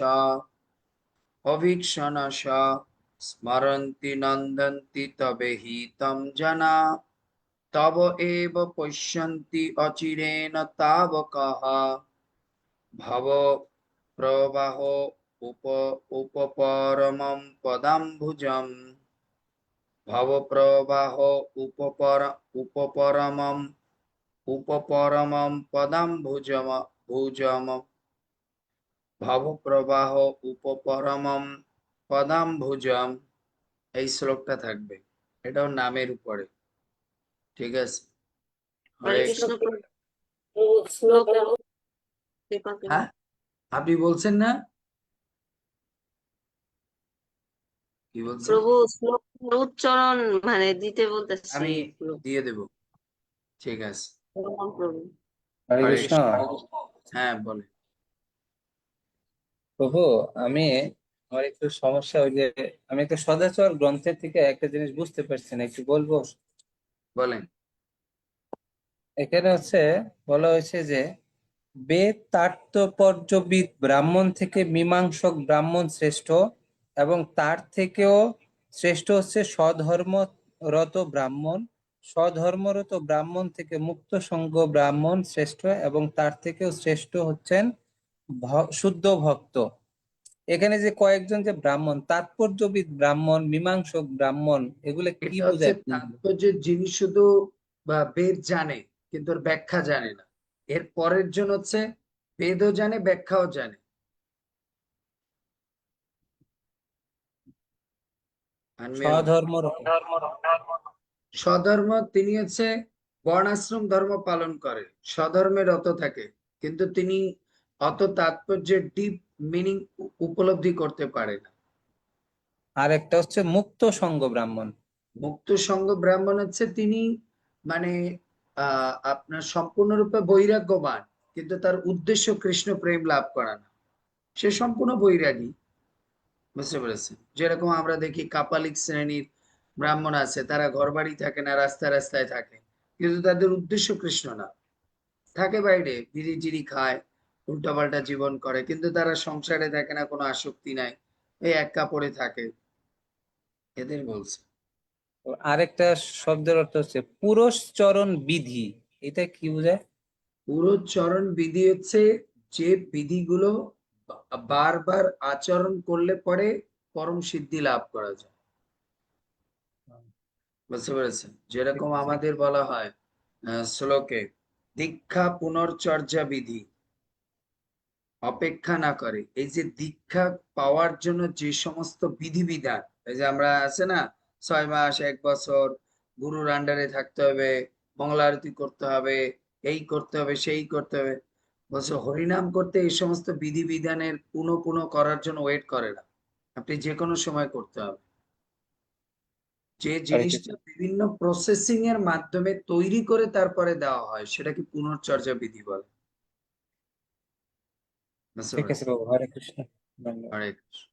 স্মরন্তি নন্দন্তি তবে হিতম জনা তব এব পশ্যন্তি অচিরেণ তাবকঃ ভব প্রবাহ উপপরমম পদাম্বুজম। ভব প্রবাহ উপপরমম পদাম্বুজম ভব প্রবাহ উপপরমম পদাম্বুজম। এই শ্লোকটা থাকবে, এটাও নামের উপরে। ঠিক আছে? হরে কৃষ্ণ প্রভু শ্লোকটা হ্যাঁ, আপনি বলছেন না? কি বলছেন? প্রভু শ্লোক উচ্চারণ মানে দিতে বলতেছি। আমি দিয়ে দেব। ঠিক আছে। প্রভু হরে হরে কৃষ্ণ। কৃষ্ণ। হ্যাঁ বলে। প্রভু আমার একটু সমস্যা, ওই যে আমি একটা সদাচর গ্রন্থের থেকে একটা জিনিস বুঝতে পারছি না, একটু বলবো? বলেন। এখানে বলা হয়েছে যে বেদ তাৎপর্যবিদ ব্রাহ্মণ থেকে মীমাংসক ব্রাহ্মণ শ্রেষ্ঠ, এবং তার থেকেও শ্রেষ্ঠ হচ্ছে স্বধর্মরত ব্রাহ্মণ। স্বধর্মরত ব্রাহ্মণ থেকে মুক্ত সঙ্গ ব্রাহ্মণ শ্রেষ্ঠ, এবং তার থেকেও শ্রেষ্ঠ হচ্ছেন শুদ্ধ ভক্ত। এখানে যে কয়েকজন যে ব্রাহ্মণ, তাৎপর্যবিদ ব্রাহ্মণ, মীমাংসক ব্রাহ্মণ, এগুলো কি এটা হচ্ছে বোঝায়? তাৎপর্যের জিনিস শুধু বা বেদ জানে কিন্তু ওর ব্যাখ্যা জানে না। এর পরের জন হচ্ছে বেদও জানে ব্যাখ্যাও জানে। স্বধর্ম তিনি হচ্ছে বর্ণাশ্রম ধর্ম পালন করে, স্বধর্মে রত থাকে, কিন্তু তিনি অত তাৎপর্যের ডিপ মিনিং উপলব্ধি করতে পারে না। আর একটা হচ্ছে মুক্ত সঙ্গ ব্রাহ্মণ। মুক্ত সঙ্গ ব্রাহ্মণ হচ্ছে তিনি মানে আপনার সম্পূর্ণরূপে বৈরাগ্যবান, কিন্তু তার উদ্দেশ্য কৃষ্ণ প্রেম লাভ করা না, সে সম্পূর্ণ বৈরাগী, বুঝতে পেরেছেন? যেরকম আমরা দেখি কাপালিক শ্রেণীর ব্রাহ্মণ আছে, তারা ঘর বাড়ি থাকে না, রাস্তায় রাস্তায় থাকে, কিন্তু তাদের উদ্দেশ্য কৃষ্ণ না, থাকে বাইরে বিড়ি টিড়ি খায়, উল্টাপাল্টা জীবন করে, কিন্তু তারা সংসারে থাকে না, কোনো আসক্তি নাই, এই এক কাপড়ে থাকে, এদের বলছে। তো আরেকটা শব্দের অর্থ হচ্ছে পুরস্চরণ বিধি, এটা কি বোঝায়? পুরোচরণ বিধি হচ্ছে যে বিধিগুলো বারবার আচরণ করলে পরে পরম সিদ্ধি লাভ করা যায়। বুঝতে পেরেছেন? যেরকম আমাদের বলা হয় শ্লোকে, দীক্ষা পুনর্চর্যা বিধি অপেক্ষা না করে। এই যে দীক্ষা পাওয়ার জন্য যে সমস্ত বিধিবিধান, এই যে আমরা আছে না 6 মাস 1 বছর গুরুর আন্ডারে থাকতে হবে, মঙ্গল আরতি করতে হবে, এই করতে হবে, সেই করতে হবে, বলছে হরিনাম করতে এই সমস্ত বিধিবিধানের পুনঃ পুনঃ করার জন্য ওয়েট করে না, আপনি যে কোনো সময় করতে হবে। যে জিনিসটা বিভিন্ন প্রসেসিং এর মাধ্যমে তৈরি করে তারপরে দেওয়া হয় সেটাকে পুনর্চর্যা বিধি বলে। বুঝতে ঠিক আছে পেরেছেন? বাবু, হরে কৃষ্ণ, ধন্যবাদ। হরে কৃষ্ণ।